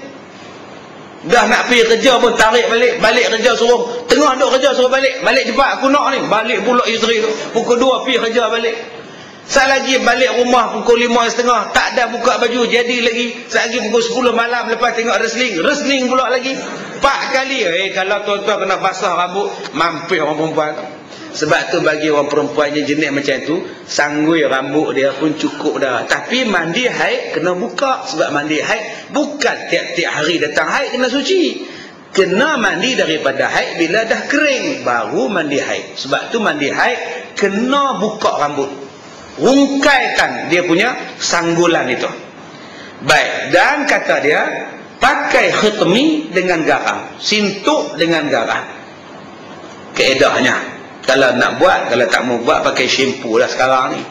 Dah nak pergi kerja pun tarik balik. Balik kerja suruh, tengah duduk kerja suruh balik. Balik cepat aku nak ni. Balik pula isteri tu. Pukul 2 pergi kerja balik. Saat lagi balik rumah pukul 5.30, tak ada buka baju, jadi lagi. Saat lagi pukul 10 malam lepas tengok wrestling pula lagi 4 kali. Kalau tuan-tuan kena basah rambut, mampir orang perempuan tu. Sebab tu bagi orang perempuan yang jenis macam tu, sanggul rambut dia pun cukup dah. Tapi mandi haid kena buka. Sebab mandi haid bukan tiap-tiap hari datang haid kena suci. Kena mandi daripada haid bila dah kering, baru mandi haid. Sebab tu mandi haid kena buka rambut, rungkaikan dia punya sanggulan itu. Baik, dan kata dia pakai khitmi dengan garam, sintuk dengan garam. Keedahnya kalau nak buat, kalau tak mau buat pakai shampoo lah sekarang ni.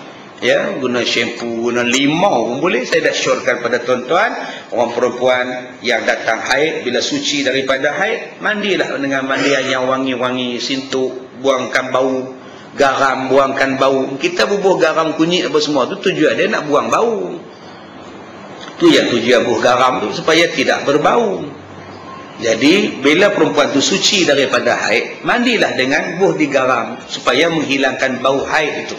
Ya, guna shampoo, guna limau pun boleh. Saya dah syorkan pada tuan-tuan, orang perempuan yang datang haid, bila suci daripada haid, mandilah dengan mandian yang wangi-wangi, sintuk, buangkan bau. Garam, buangkan bau. Kita bubuh garam kunyit apa semua tu tujuan dia nak buang bau. Tu yang tujuan bubuh garam tu, supaya tidak berbau. Jadi bila perempuan tu suci daripada haid, mandilah dengan bubuh di garam supaya menghilangkan bau haid itu.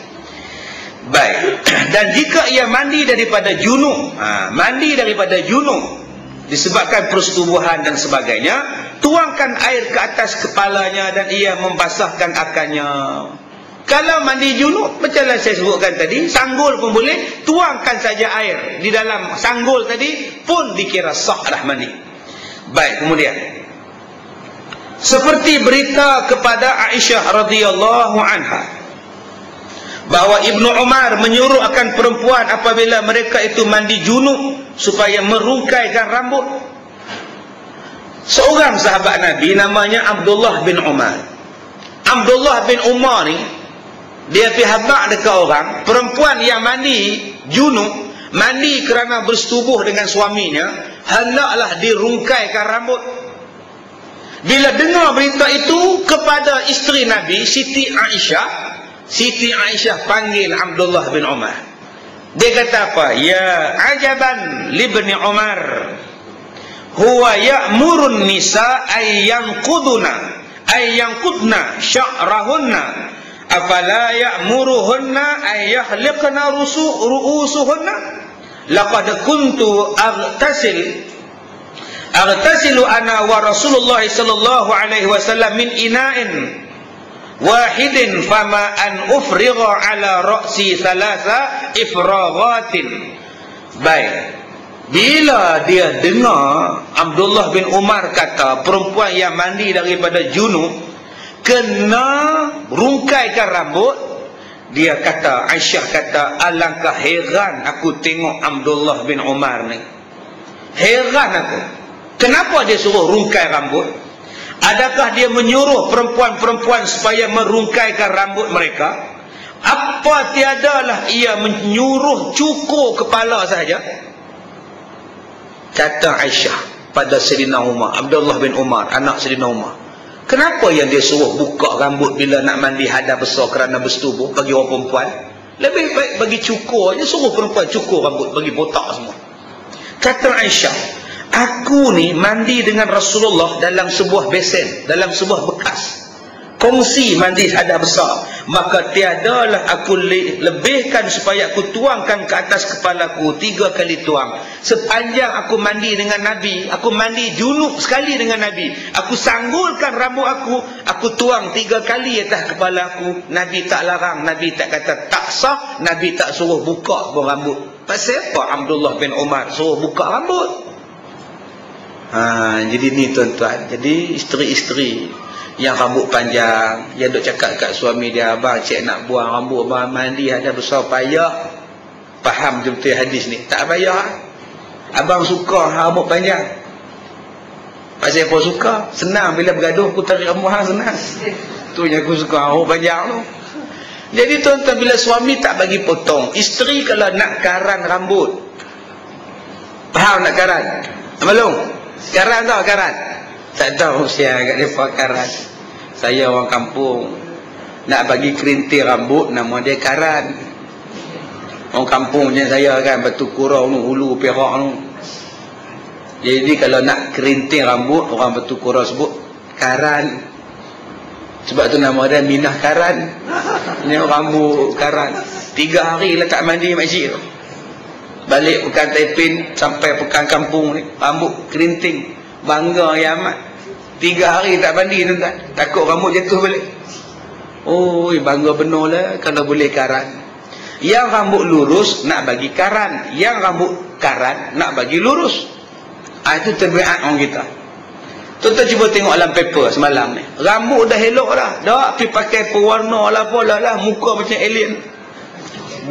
Baik. Dan jika ia mandi daripada junub, mandi daripada junub disebabkan persetubuhan dan sebagainya, tuangkan air ke atas kepalanya dan ia membasahkan akannya. Kalau mandi junub, macam yang saya sebutkan tadi, sanggul pun boleh, tuangkan saja air di dalam sanggul tadi pun dikira sah dah mandi. Baik, kemudian Seperti berita kepada Aisyah radhiyallahu anha bahawa Ibnu Umar menyuruh akan perempuan apabila mereka itu mandi junub supaya merungkaikan rambut. Seorang sahabat Nabi namanya Abdullah bin Umar. Abdullah bin Umar ni dia pergi habaq dekat orang, perempuan yang mandi junub, mandi kerana bersetubuh dengan suaminya, hendaklah dirungkaikan rambut. Bila dengar berita itu kepada isteri Nabi, Siti Aisyah panggil Abdullah bin Umar. Dia kata apa? Ya ajaban libni Umar, huwa ya'murun nisa ay yanqudna sya'rahunna afala ya'muruhunna ay yahliqna ru'usuhunna laqad kuntu aghtasilu ana wa Rasulullah sallallahu alaihi wasallam min ina'in wahidin fama an ufrigha ala ra'si thalatha ifraghatin. Baik, bila dia dengar Abdullah bin Umar kata perempuan yang mandi daripada junub kena rungkaikan rambut, dia kata, Aisyah kata, alangkah heran aku tengok Abdullah bin Umar ni. Heran aku, kenapa dia suruh rungkai rambut? Adakah dia menyuruh perempuan-perempuan supaya merungkaikan rambut mereka? Apa tiadalah ia menyuruh cukur kepala saja? Kata Aisyah pada Sayyidina Umar, Abdullah bin Umar, anak Sayyidina Umar, kenapa yang dia suruh buka rambut bila nak mandi hadas besar kerana bersetubuh bagi orang perempuan? Lebih baik bagi cukur je, suruh perempuan cukur rambut, bagi botak semua. Kata Aisyah, aku ni mandi dengan Rasulullah dalam sebuah besen, dalam sebuah bekas, kongsi mandi hadas besar, maka tiadalah aku lebihkan supaya aku tuangkan ke atas kepalaku 3 kali tuang. Sepanjang aku mandi dengan Nabi, aku mandi junub sekali dengan Nabi, aku sanggulkan rambut aku tuang 3 kali atas kepala aku. Nabi tak larang, Nabi tak kata tak sah, Nabi tak suruh buka pun rambut. Pasal apa Abdullah bin Umar suruh buka rambut? Jadi ni tuan-tuan, jadi isteri-isteri yang rambut panjang, yang duk cakap kat suami dia, abang cik nak buang rambut, abang mandi ada besar payah. Faham betul-betul hadis ni? Tak payah. Abang suka rambut panjang. Pasal apa suka? Senang bila bergaduh aku tarik rambut hang senang. Tu yang aku suka rambut panjang tu. Jadi tuan-tuan, bila suami tak bagi potong, isteri kalau nak karan rambut, faham nak karan? Belum? Karan tau, karan? Tak tahu saya agak lepas karan. Saya orang kampung, nak bagi kerintil rambut nama dia karan. Orang kampung macam saya kan, Batu Kurau tu, Hulu Perak tu. Jadi kalau nak kerintil rambut, orang Batu Kurau sebut karan. Sebab tu nama dia Minah Karan. Ini rambut karan. 3 hari letak mandi masjid tu. Balik pekan Taipin sampai pekan kampung ni, rambut kerinting. Bangga ya amat. 3 hari tak mandi tuan-tuan, takut rambut jatuh balik. Oh, bangga benar lah kalau boleh karan. Yang rambut lurus nak bagi karan, yang rambut karan nak bagi lurus. Itu tabiat orang kita. Tuan-tuan cuba tengok alam paper semalam ni, rambut dah elok dah, dah pergi pakai pewarna lah apalah lah, muka macam alien,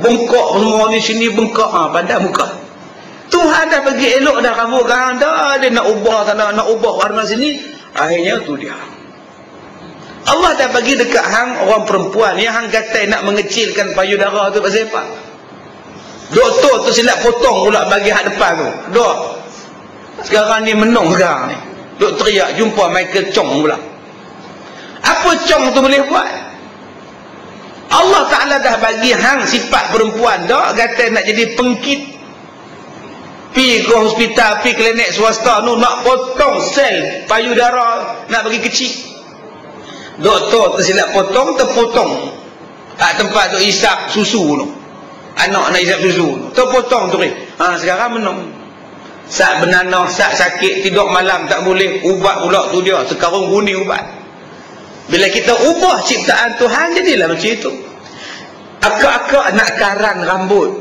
bengkok semua ni sini bengkok, pandai muka. Tuhan dah bagi elok dah rambut kan, dah dia nak ubah sana, nak ubah warna sini, akhirnya tu dia. Allah dah bagi dekat hang orang perempuan yang hang kata nak mengecilkan payudara tu pasal apa? Doktor tu silap potong pula bagi hak depan tu. Dok. Sekarang ni menung sekarang ni. Dok teriak jumpa Michael Chong pula. Apa Chong tu boleh buat? Allah Ta'ala dah bagi hang sifat perempuan, dah kata nak jadi pengkit. Pi ke hospital, pi klinik swasta tu nak potong sel payudara, nak bagi kecil. Doktor tersilap potong, terpotong tak tempat tu isap susu tu, anak nak isap susu, terpotong tu. Sekarang menung saat benanah, saat sakit tidur malam tak boleh, ubat pula tu dia sekarang guni ubat. Bila kita ubah ciptaan Tuhan, jadilah macam itu. Akak-akak nak karan rambut,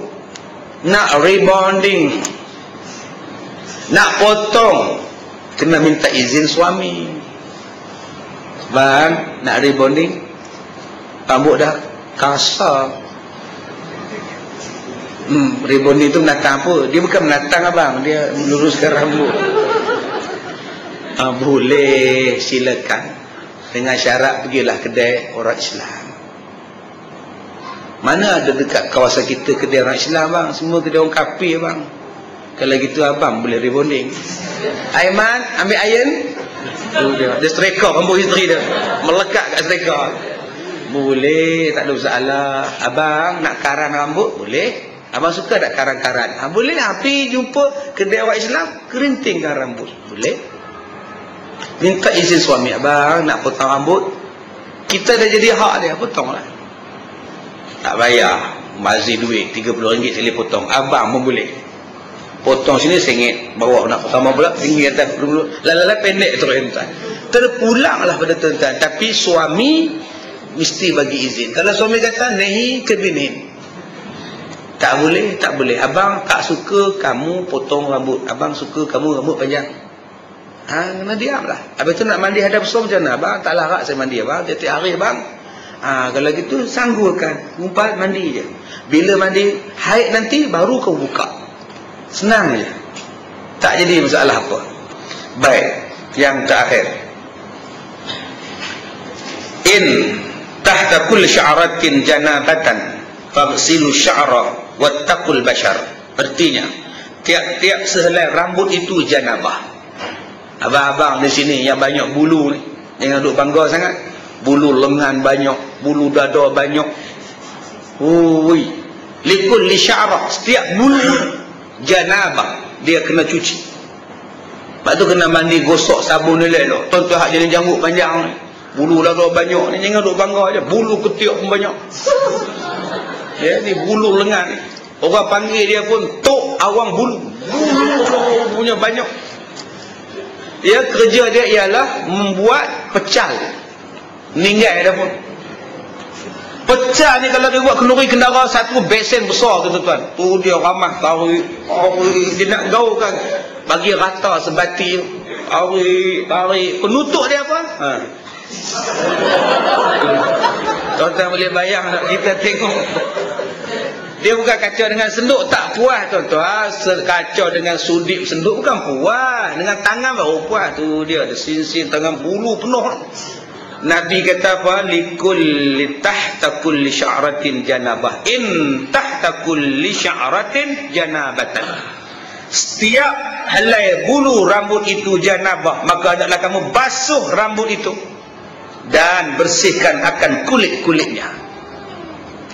nak rebonding, nak potong, kena minta izin suami. Bang, nak rebonding, rambut dah kasar. Rebonding tu menatang apa? Dia bukan menatang abang, dia meluruskan rambut. Boleh, silakan. Dengan syarat pergilah kedai orang Islam. Mana ada dekat kawasan kita kedai orang Islam bang? Semua kedai orang kafir bang. Kalau gitu abang boleh rebonding. Aiman, ambil iron. Dia striker rambut isteri dia, melekat kat striker. Boleh, tak ada masalah. Abang nak karang rambut boleh. Abang suka tak karang-karang? Boleh. Pergi jumpa kedai orang Islam, kerintingkan rambut boleh. Minta izin suami abang nak potong rambut, kita dah jadi hak dia, potonglah. Tak bayar mazir duit RM30 sekali potong. Abang pun boleh potong sini RM1, bawa nak potong pula tinggi atas dulu, lala pendek terus tuan. Terpulanglah pada tuan-tuan. Tapi suami mesti bagi izin. Kalau suami kata nahi kebinin, tak boleh, tak boleh. Abang tak suka kamu potong rambut, abang suka kamu rambut panjang. Kena diam lah. Habis tu nak mandi hadap suam macam mana? Abang tak larat saya mandi abang, tiap-tiap hari bang. Kalau gitu sanggulkan, umpat mandi je. Bila mandi haid nanti baru kau buka. Senang je, tak jadi masalah apa. Baik, yang terakhir, in tahta kulli sya'ratin janabatan faghsilu sya'ra wattaqul bashar. Artinya tiap-tiap sehelai rambut itu janabah. Abang-abang di sini yang banyak bulu ni, jangan duk bangga sangat. Bulu lengan banyak, bulu dada banyak. Ui, likul li sya'ra, setiap bulu janabah dia kena cuci. Lepas tu kena mandi, gosok sabun ni elok. Tuan-tuan hak jenis janggut panjang ni, bulu dada banyak ni, jangan duk bangga je. Bulu ketiak pun banyak. Ya, ni bulu lengan ni. Orang panggil dia pun tok awang bulu. Bulu punya banyak. Dia kerja dia ialah membuat pecal. Meninggal dia pun. Pecal ni kalau dia buat kenduri kendara satu besen besar tu tuan-tuan. Tu dia ramah tarik. Dia nak gaulkan. Bagi rata sebati. Tarik. Penutup dia apa? Tuan-tuan boleh bayang tak kita tengok. Dia bukan kacau dengan senduk, tak puas tuan-tuan. Kacau dengan sudip senduk bukan puas. Dengan tangan baru puas. Tu dia ada sin-sin tangan bulu penuh. Nabi kata apa? Likulli tahta kulli sya'ratin janabah. In tahta kulli sya'ratin janabatan. Setiap helai bulu rambut itu janabah, maka hendaklah kamu basuh rambut itu dan bersihkan akan kulit-kulitnya.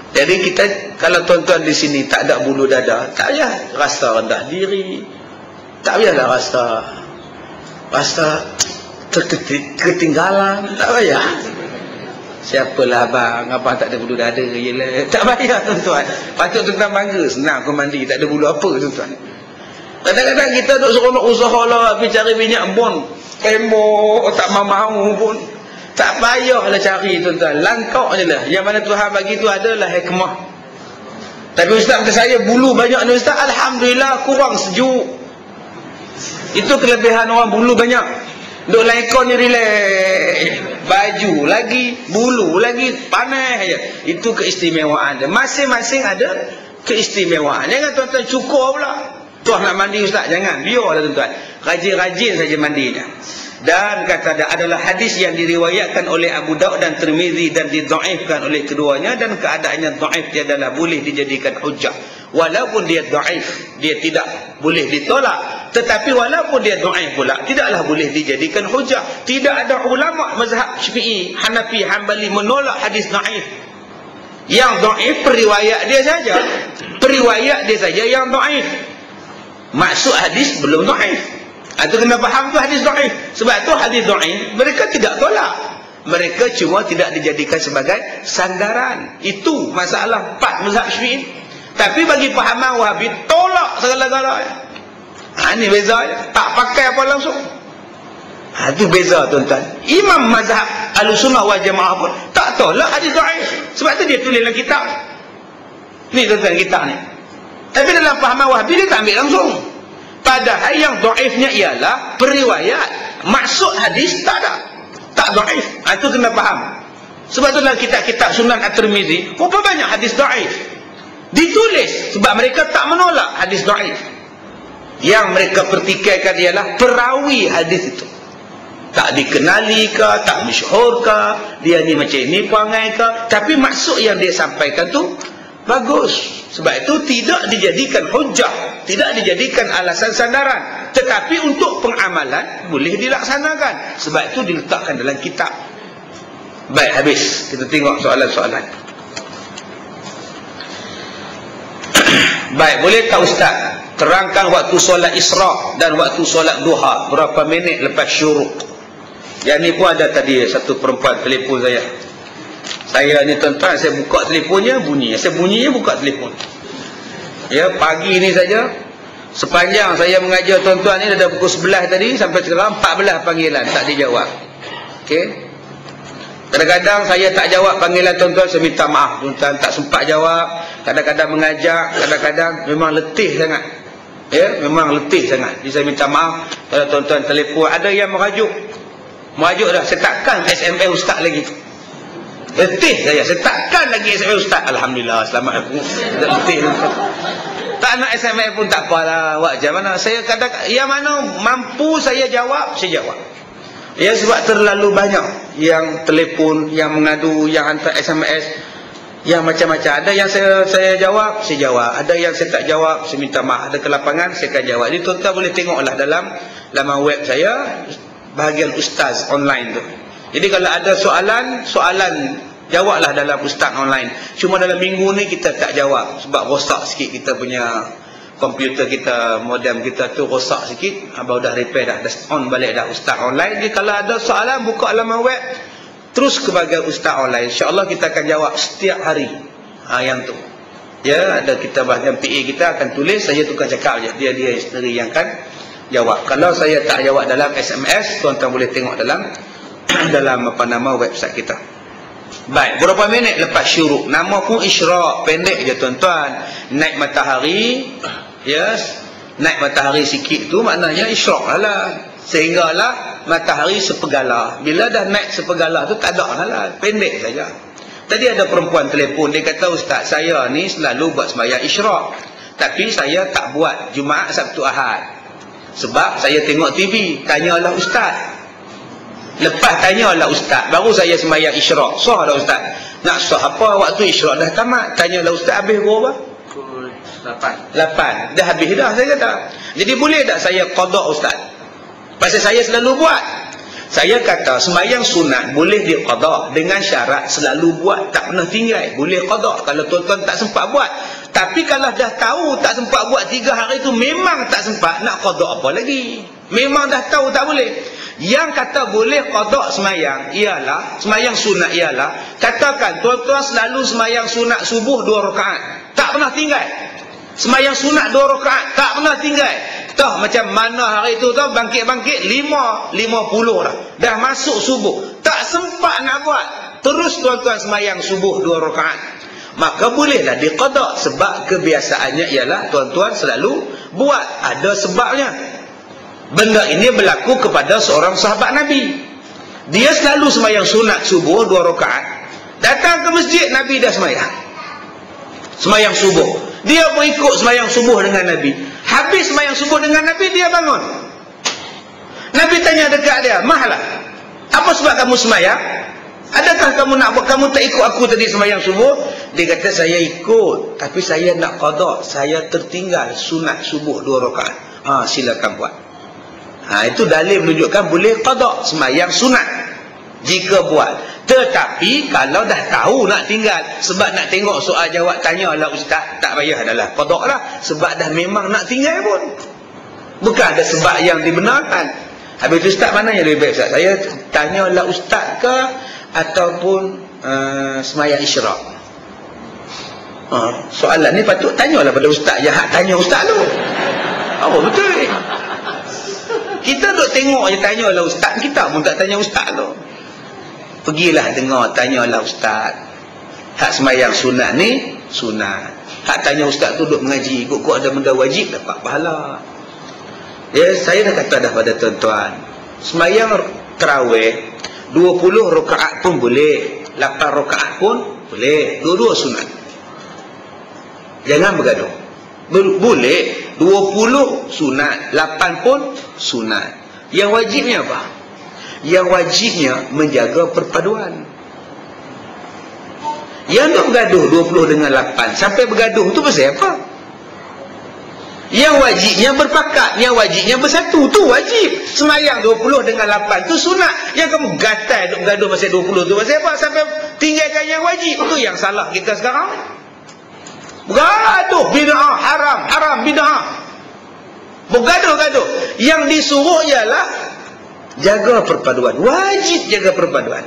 Jadi kita, kalau tuan-tuan di sini tak ada bulu dada, tak payah rasa rendah diri, tak payahlah rasa ketinggalan, tak payah. Siapalah abang tak ada bulu dada, yelah. Tak payah tuan-tuan. Patut tuan-tuan bangga, senang aku mandi, tak ada bulu apa tuan-tuan. Kadang-kadang kita duk seronok usaha lah, pergi cari minyak bon, tembok, tak mau pun. Tak payahlah cari tuan-tuan, langkau je lah. Yang mana Tuhan bagi tu adalah hikmah. Tapi ustaz kata saya bulu banyak ni ustaz, alhamdulillah kurang sejuk. Itu kelebihan orang bulu banyak. Duk lekor ni relax, baju lagi, bulu lagi, panas je. Itu keistimewaan dia. Masing-masing ada keistimewaan. Jangan tuan-tuan cukur pula. Tuan nak mandi ustaz, jangan, biarlah tuan-tuan. Rajin-rajin saja mandinya. Dan kata dia adalah hadis yang diriwayatkan oleh Abu Daud dan Tirmizi dan didhaifkan oleh keduanya, dan keadaannya dhaif dia adalah boleh dijadikan hujjah. Walaupun dia dhaif, dia tidak boleh ditolak. Tetapi walaupun dia dhaif pula, tidaklah boleh dijadikan hujjah. Tidak ada ulama mazhab Syafi'i, Hanafi, Hanbali menolak hadis dhaif. Yang dhaif periwayat dia saja. Periwayat dia saja yang dhaif. Maksud hadis belum dhaif. Itu kena faham tu hadis dhaif. Sebab tu hadis dhaif mereka tidak tolak. Mereka cuma tidak dijadikan sebagai sandaran. Itu masalah 4 mazhab Syafi'i. Tapi bagi fahaman Wahabi tolak segala-galanya. Ini beza. Tak pakai apa langsung. Itu beza tuan-tuan. Imam mazhab Ahlussunnah wal Jamaah pun tak tolak hadis dhaif. Sebab tu dia tulis dalam kitab. Ni tuan-tuan kitab ni. Tapi dalam fahaman Wahabi dia tak ambil langsung. Padahal yang dhaifnya ialah periwayat. Maksud hadis tak ada. tak dhaif. Itu kena faham. Sebab tu dalam kitab-kitab Sunan At-Tirmizi berapa banyak hadis dhaif ditulis, sebab mereka tak menolak hadis dhaif. Yang mereka pertikaikan ialah perawi hadis itu. Tak dikenali ke, tak masyhur ke, dia ni macam ni perangai ke, tapi maksud yang dia sampaikan tu bagus. Sebab itu tidak dijadikan hujah, tidak dijadikan alasan sandaran, tetapi untuk pengamalan boleh dilaksanakan. Sebab itu diletakkan dalam kitab. Baik, habis. Kita tengok soalan-soalan. Baik, boleh tak Ustaz terangkan waktu solat Isra' dan waktu solat Duha berapa minit lepas syuruk? Yang ni pun ada tadi satu perempuan telefon saya. Saya ni tuan-tuan, saya buka telefonnya bunyi. Saya bunyinya buka telefon. Ya, pagi ni saja sepanjang saya mengajar tuan-tuan ni dah pukul 11 tadi sampai sekarang 14 panggilan tak dijawab. Okey. Kadang-kadang saya tak jawab panggilan tuan-tuan, saya minta maaf. Tuan-tuan tak sempat jawab. Kadang-kadang mengajak, kadang-kadang memang letih sangat. Ya, memang letih sangat. Jadi saya minta maaf kalau tuan-tuan telefon. Ada yang merajuk dah, saya takkan SMS Ustaz lagi. Letih saya takkan lagi SMS Ustaz. Alhamdulillah, selamat aku. Letih. Tak nak SMS pun tak apalah. Macam mana saya kadang yang mana mampu saya jawab, saya jawab. Ya, sebab terlalu banyak yang telefon, yang mengadu, yang hantar SMS, yang macam-macam. Ada yang saya jawab, saya jawab. Ada yang saya tak jawab, saya minta maaf. Ada kelapangan, saya akan jawab. Jadi tuan-tuan boleh tengoklah dalam laman web saya, bahagian Ustaz online tu. Jadi kalau ada soalan jawablah dalam Ustaz online. Cuma dalam minggu ni kita tak jawab sebab rosak sikit kita punya komputer kita, modem kita tu rosak sikit. Abang dah repair dah on balik dah Ustaz online. Jadi kalau ada soalan buka laman web, terus ke bahagian Ustaz online. InsyaAllah kita akan jawab setiap hari. Yang tu. Ya, ada kita bahagian PA kita akan tulis, saya tukar cakap je. Dia sendiri yang akan jawab. Kalau saya tak jawab dalam SMS, tuan-tuan boleh tengok dalam website kita. Baik, berapa minit lepas syuruk? Nama pun Isra', pendek je tuan-tuan. Naik matahari, yes, naik matahari sikit tu maknanya Isra' lah. Sehinggalah matahari sepegala. Bila dah naik sepegala tu tak ada lah, pendek saja. Tadi ada perempuan telefon, dia kata Ustaz, saya ni selalu buat sembahyang Isra', tapi saya tak buat Jumaat, Sabtu, Ahad. Sebab saya tengok TV. Tanyalah Ustaz. Lepas tanyalah Ustaz, baru saya sembahyang Isra'. Sah dah Ustaz. Nak sah apa? Waktu Isra' dah tamat. Tanyalah Ustaz, habis berapa? Pukul 8. Dah habis dah, saya kata. Jadi boleh tak saya qada Ustaz? Pasal saya selalu buat. Saya kata sembahyang sunat boleh diqada dengan syarat selalu buat, tak pernah tinggal. Boleh qada kalau tuan-tuan tak sempat buat. Tapi kalau dah tahu tak sempat buat 3 hari tu, memang tak sempat, nak qada apa lagi? Memang dah tahu tak boleh. Yang kata boleh qada sembahyang ialah, sembahyang sunat ialah, katakan tuan-tuan selalu sembahyang sunat subuh 2 rakaat, tak pernah tinggal. Sembahyang sunat 2 rakaat, tak pernah tinggal. Tah macam mana hari tu tau bangkit-bangkit 5:50 dah masuk subuh, tak sempat nak buat. Terus tuan-tuan sembahyang subuh 2 rakaat. Maka bolehlah diqada sebab kebiasaannya ialah tuan-tuan selalu buat, ada sebabnya. Benda ini berlaku kepada seorang sahabat Nabi. Dia selalu sembahyang sunat subuh 2 rakaat. Datang ke masjid, Nabi dah sembahyang subuh. Dia pun ikut sembahyang subuh dengan Nabi. Habis sembahyang subuh dengan Nabi, dia bangun. Nabi tanya dekat dia, "Mahlah, apa sebab kamu sembahyang? Adakah kamu nak buat, kamu tak ikut aku tadi sembahyang subuh?" Dia kata, "Saya ikut, tapi saya nak qada. Saya tertinggal sunat subuh 2 rakaat." Silakan buat. Itu dalil menunjukkan boleh qada sembahyang sunat jika buat. Tetapi kalau dah tahu nak tinggal, sebab nak tengok soal jawab, tanyalah Ustaz, tak payah adalah qada lah, sebab dah memang nak tinggal pun, bukan ada sebab yang dibenarkan. Habis tu Ustaz, mana yang lebih baik Ustaz? Saya tanyalah Ustaz ke ataupun sembahyang Isra'? Soalan ni patut tanyalah pada Ustaz, jahat tanya Ustaz tu. Betul. Kita duk tengok je, tanyalah Ustaz, kita pun tak tanya Ustaz tu. Pergilah dengar, tanyalah Ustaz. Hak sembahyang sunat ni sunat. Hak tanya Ustaz tu duk mengaji, kok ada benda wajib dapat pahala. Ya, saya dah kata dah pada tuan-tuan, sembahyang tarawih 20 rakaat pun boleh, 8 rakaat pun boleh, dua-dua sunat. Jangan bergaduh. Boleh 20 sunat, 8 pun sunat. Yang wajibnya apa? Yang wajibnya menjaga perpaduan. Yang nak bergaduh 20 dengan 8 sampai bergaduh tu pasal apa? Yang wajibnya berpakat, yang wajibnya bersatu, tu wajib. Semayang 20 dengan 8 tu sunat. Yang kamu gatal duk bergaduh pasal 20 tu pasal apa? Sampai tinggalkan yang wajib. Tu yang salah kita sekarang. Bergaduh bid'ah, haram bid'ah. Bergaduh-gaduh. Yang disuruh ialah jaga perpaduan. Wajib jaga perpaduan.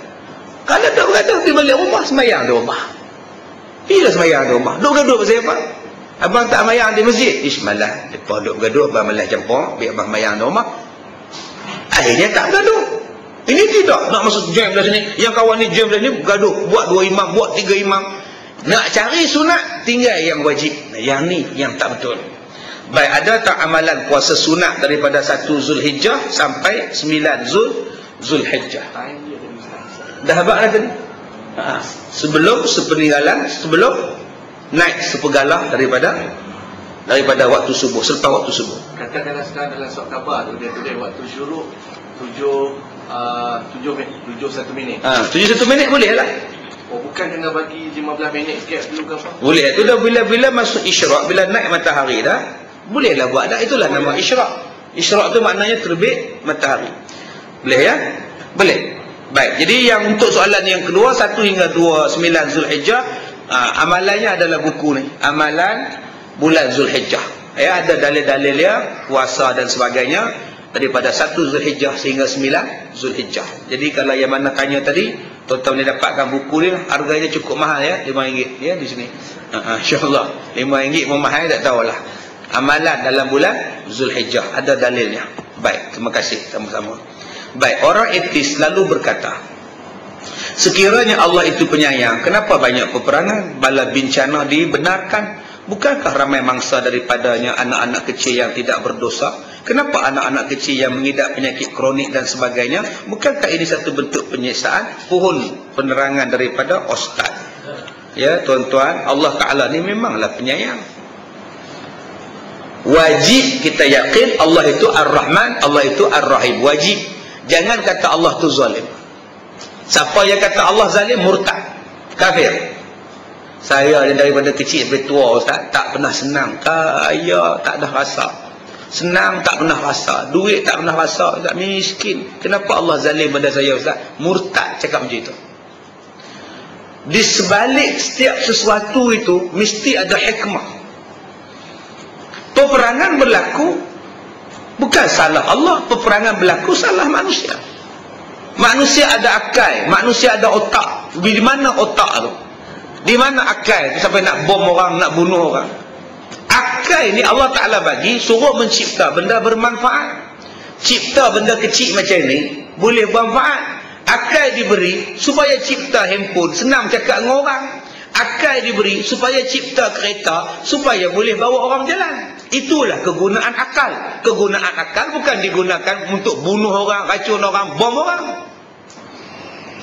Kalau tak bergaduh pergi balik rumah, semayang di rumah. Bila semayang di rumah? Duk gaduh pasal apa? Abang tak semayang di masjid. Ish malah, lepas duk gaduh, abang malah campur, biar abang semayang di rumah. Akhirnya tak gaduh. Ini tidak nak masuk jam belah sini. Yang kawan ni jam belah ni gaduh, buat 2 imam, buat 3 imam. Nak cari sunat, tinggal yang wajib. Yang ni yang tak betul. Baik, ada tak amalan puasa sunat daripada 1 Zulhijjah sampai 9 Zulhijjah? Dah habaq dah tadi? Sebelum sepeninggalan, sebelum naik sepegalah daripada waktu subuh, selepas waktu subuh. Katakanlah sekarang dalam surat khabar tu dia tulis waktu syuruk 7:01 minit. 7:01 minit boleh lah. Oh, bukan kena bagi 15 minit sikit dulu ke apa? Boleh. Itu dah bila masuk isyraq, bila naik matahari dah, bolehlah buat dah. Itulah nama isyraq. Isyraq tu maknanya terbit matahari. Boleh ya? Boleh. Baik. Jadi yang untuk soalan yang kedua, 1 hingga 29 Zulhijjah, amalannya adalah buku ni. Amalan bulan Zulhijjah. Ya, ada dalil-dalil dia, puasa dan sebagainya daripada 1 Zulhijjah sehingga 9 Zulhijjah. Jadi kalau yang mana tanya tadi, tuan-tuan boleh dapatkan buku ni, harganya cukup mahal ya, RM5 ya di sini. Insya-Allah. RM5 pun mahal, tak tahulah. Amalan dalam bulan Zulhijjah ada dalilnya. Baik, terima kasih sama-sama. Baik, orang etis selalu berkata, sekiranya Allah itu penyayang, kenapa banyak peperangan, bala bencana dibenarkan? Bukankah ramai mangsa daripadanya anak-anak kecil yang tidak berdosa? Kenapa anak-anak kecil yang mengidap penyakit kronik dan sebagainya? Bukankah ini satu bentuk penyiksaan? Pohon penerangan daripada Ustaz. Ya tuan-tuan, Allah Ta'ala ni memanglah penyayang. Wajib kita yakin Allah itu Ar-Rahman, Allah itu Ar-Rahim. Wajib. Jangan kata Allah tu zalim. Siapa yang kata Allah zalim, murtad, kafir. Saya daripada kecil sampai tua Ustaz, tak pernah senang. Kaya tak ada rasa. Senang tak pernah rasa. Duit tak pernah rasa. Ustaz, miskin. Kenapa Allah zalim pada saya Ustaz? Murtad cakap macam itu. Di sebalik setiap sesuatu itu mesti ada hikmah. Peperangan berlaku bukan salah Allah, peperangan berlaku salah manusia. Manusia ada akal, manusia ada otak. Di mana otak tu? Di mana akal tu sampai nak bom orang, nak bunuh orang? Akal ni Allah Ta'ala bagi suruh mencipta benda bermanfaat. Cipta benda kecil macam ni boleh bermanfaat. Akal diberi supaya cipta handphone, senang cakap dengan orang. Akal diberi supaya cipta kereta, supaya boleh bawa orang jalan. Itulah kegunaan akal. Kegunaan akal bukan digunakan untuk bunuh orang, racun orang, bom orang.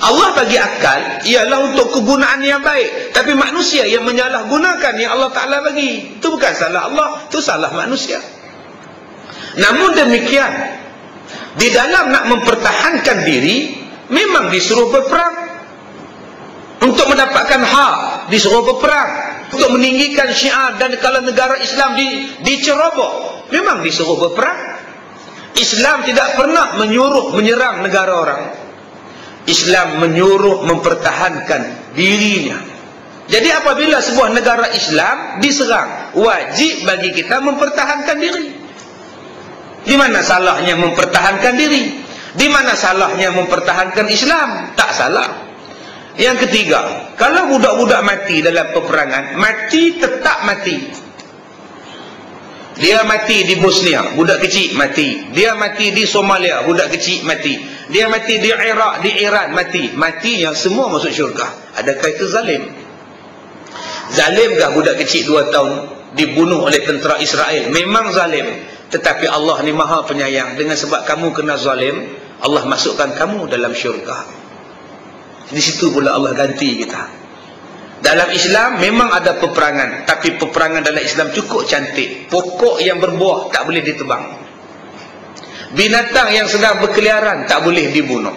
Allah bagi akal ialah untuk kegunaan yang baik. Tapi manusia yang menyalahgunakan yang Allah Ta'ala bagi. Itu bukan salah Allah, itu salah manusia. Namun demikian, di dalam nak mempertahankan diri, memang disuruh berperang. Untuk mendapatkan hak, disuruh berperang. Untuk meninggikan syiar dan kalau negara Islam dicerobok, memang disuruh berperang. Islam tidak pernah menyuruh menyerang negara orang. Islam menyuruh mempertahankan dirinya. Jadi apabila sebuah negara Islam diserang, wajib bagi kita mempertahankan diri. Di mana salahnya mempertahankan diri? Di mana salahnya mempertahankan Islam? Tak salah. Yang ketiga, kalau budak-budak mati dalam peperangan, mati tetap mati. Dia mati di Bosnia, budak kecil mati. Dia mati di Somalia, budak kecil mati. Dia mati di Iraq, di Iran mati. Mati yang semua masuk syurga. Adakah itu zalim? Zalimkah budak kecil 2 tahun dibunuh oleh tentera Israel? Memang zalim. Tetapi Allah ni maha penyayang. Dengan sebab kamu kena zalim, Allah masukkan kamu dalam syurga. Di situ pula Allah ganti kita. Dalam Islam memang ada peperangan, tapi peperangan dalam Islam cukup cantik. Pokok yang berbuah tak boleh ditebang. Binatang yang sedang berkeliaran tak boleh dibunuh.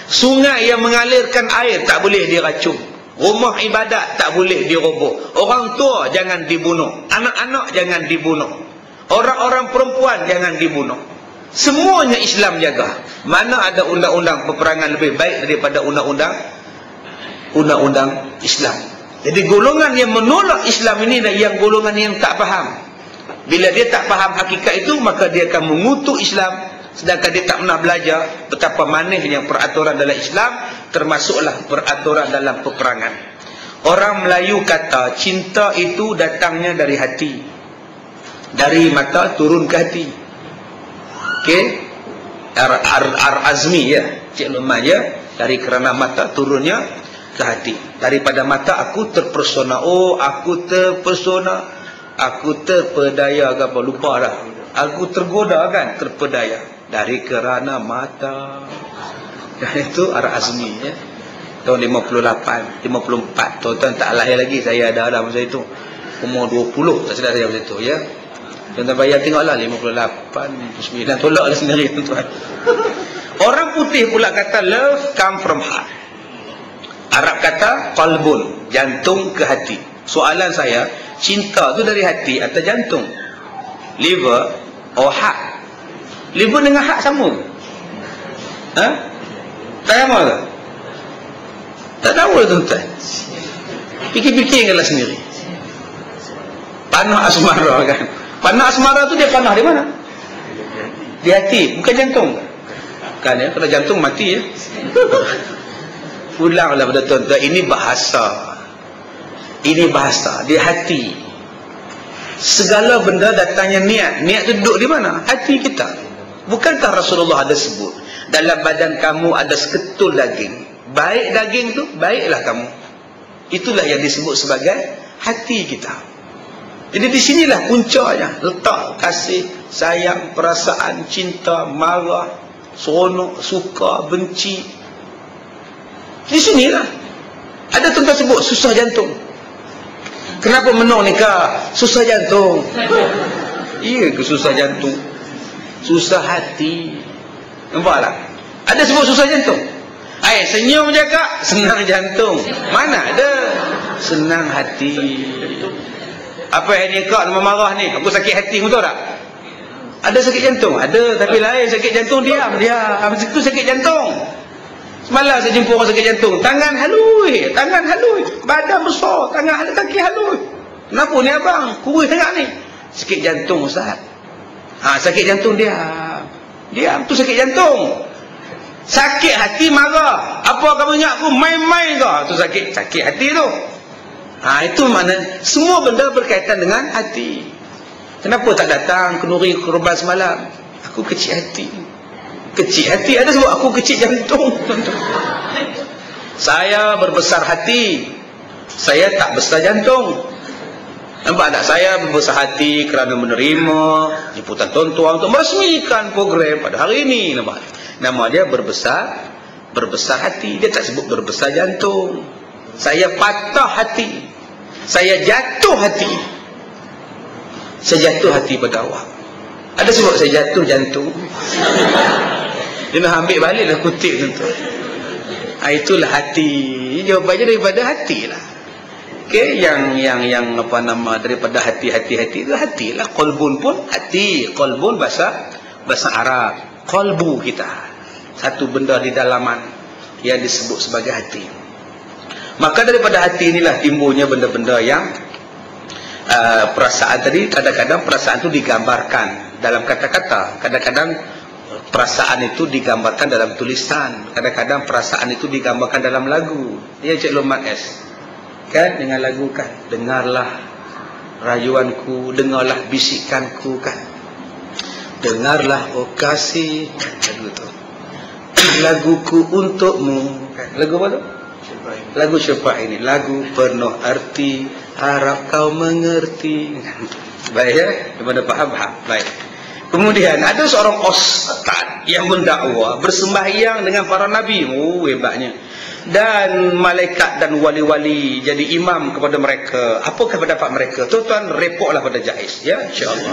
Sungai yang mengalirkan air tak boleh diracun. Rumah ibadat tak boleh diroboh. Orang tua jangan dibunuh. Anak-anak jangan dibunuh. Orang-orang perempuan jangan dibunuh. Semuanya Islam jaga. Mana ada undang-undang peperangan lebih baik daripada undang-undang Islam. Jadi golongan yang menolak Islam ini adalah yang golongan yang tak faham. Bila dia tak faham hakikat itu, maka dia akan mengutuk Islam. Sedangkan dia tak pernah belajar betapa manisnya peraturan dalam Islam, termasuklah peraturan dalam peperangan. Orang Melayu kata cinta itu datangnya dari hati, dari mata turun ke hati. Okey, Ar-Azmi ya, Cik Luqman ya, dari kerana mata turunnya ke hati. Daripada mata aku terpersona, oh aku terpersona, aku terpedaya ke apa, lupa dah. Aku tergoda kan, terpedaya dari kerana mata. Dan itu Ar-Azmi ya, tahun 58, 54. Tuan-tuan tak lahir lagi, saya ada masa itu umur 20, tak sedar saya masa itu ya. Tuan-tuan bayar tengoklah, 58, 9, tolaklah sendiri tuan-tuan. Orang putih pula kata love come from heart. Arab kata qalbun, jantung ke hati. Soalan saya, cinta tu dari hati atau jantung? Liver or heart? Liver dengan heart sama? Ha? Tak sama ke? Tak tahu lah tuan-tuan. Fikir-fikirlah sendiri. Panah asmara kan. Panah asmara tu dia panah di mana? Di hati, bukan jantung. Kan ya, kalau jantung mati ya. Ulanglah pada tuan-tuan, ini bahasa. Ini bahasa di hati. Segala benda datangnya niat. Niat tu duduk di mana? Hati kita. Bukankah Rasulullah ada sebut, dalam badan kamu ada seketul daging. Baik daging tu, baiklah kamu. Itulah yang disebut sebagai hati kita. Jadi di sinilah puncanya letak kasih, sayang, perasaan, cinta, marah, seronok, suka, benci. Di sinilah. Ada tuan-tuan sebut susah jantung. Kenapa menang nikah? Susah jantung. Iya ke susah jantung? Susah hati. Nampak tak? Ada sebut susah jantung. Senyum je kak, senang jantung. Mana ada? Senang hati. Apa yang ni kak nama marah ni? Aku sakit hati, kau tahu tak? Ada sakit jantung? Ada, tapi lain sakit jantung diam. Itu sakit jantung. Semalam saya jumpa orang sakit jantung, tangan halus, badan besar, tangan halus, kaki halus. Kenapa ni abang? Kurus tengah ni. Sakit jantung Ustaz. Sakit jantung diam, tu sakit jantung. Sakit hati marah. Apa kamu ingat aku main-main ke? Tu sakit hati tu. Itu makna semua benda berkaitan dengan hati. Kenapa tak datang kenuri korban semalam? Aku kecil hati. Kecil hati ada sebab aku kecil jantung. Saya berbesar hati, saya tak besar jantung. Nampak tak? Saya berbesar hati kerana menerima jemputan tuan-tuan untuk meresmikan program pada hari ini. Nampak? Nama dia berbesar hati. Dia tak sebut berbesar jantung. Saya patah hati, saya jatuh hati. Saya jatuh hati pada awak. Ada sebab saya jatuh jantung. Dia nak ambil balik lah kutip tu. Itulah hati. Jawapannya daripada hati lah. Okey, yang apa nama daripada hati itu hati lah. Qalbun pun hati. Qalbun bahasa Arab. Qalbu kita. Satu benda di dalaman yang disebut sebagai hati. Maka daripada hati inilah timbulnya benda-benda yang perasaan tadi. Kadang-kadang perasaan itu digambarkan dalam kata-kata. Kadang-kadang perasaan itu digambarkan dalam tulisan. Kadang-kadang perasaan itu digambarkan dalam lagu. Ya Cik Luqman S. Kan dengan lagu kan. Dengarlah rayuanku, dengarlah bisikanku kan. Dengarlah oh kasih. Lagu tu. Laguku untukmu kan. Lagu apa tu? Lagu syafa ini. Lagu penuh arti, harap kau mengerti. Baik ya. Daripada faham. Baik. Kemudian ada seorang ustaz yang mendakwa bersembahyang dengan para nabi. Hebatnya. dan malaikat dan wali-wali jadi imam kepada mereka. Apakah pendapat mereka? Tuan-tuan reportlah pada Jais, ya, insya-Allah.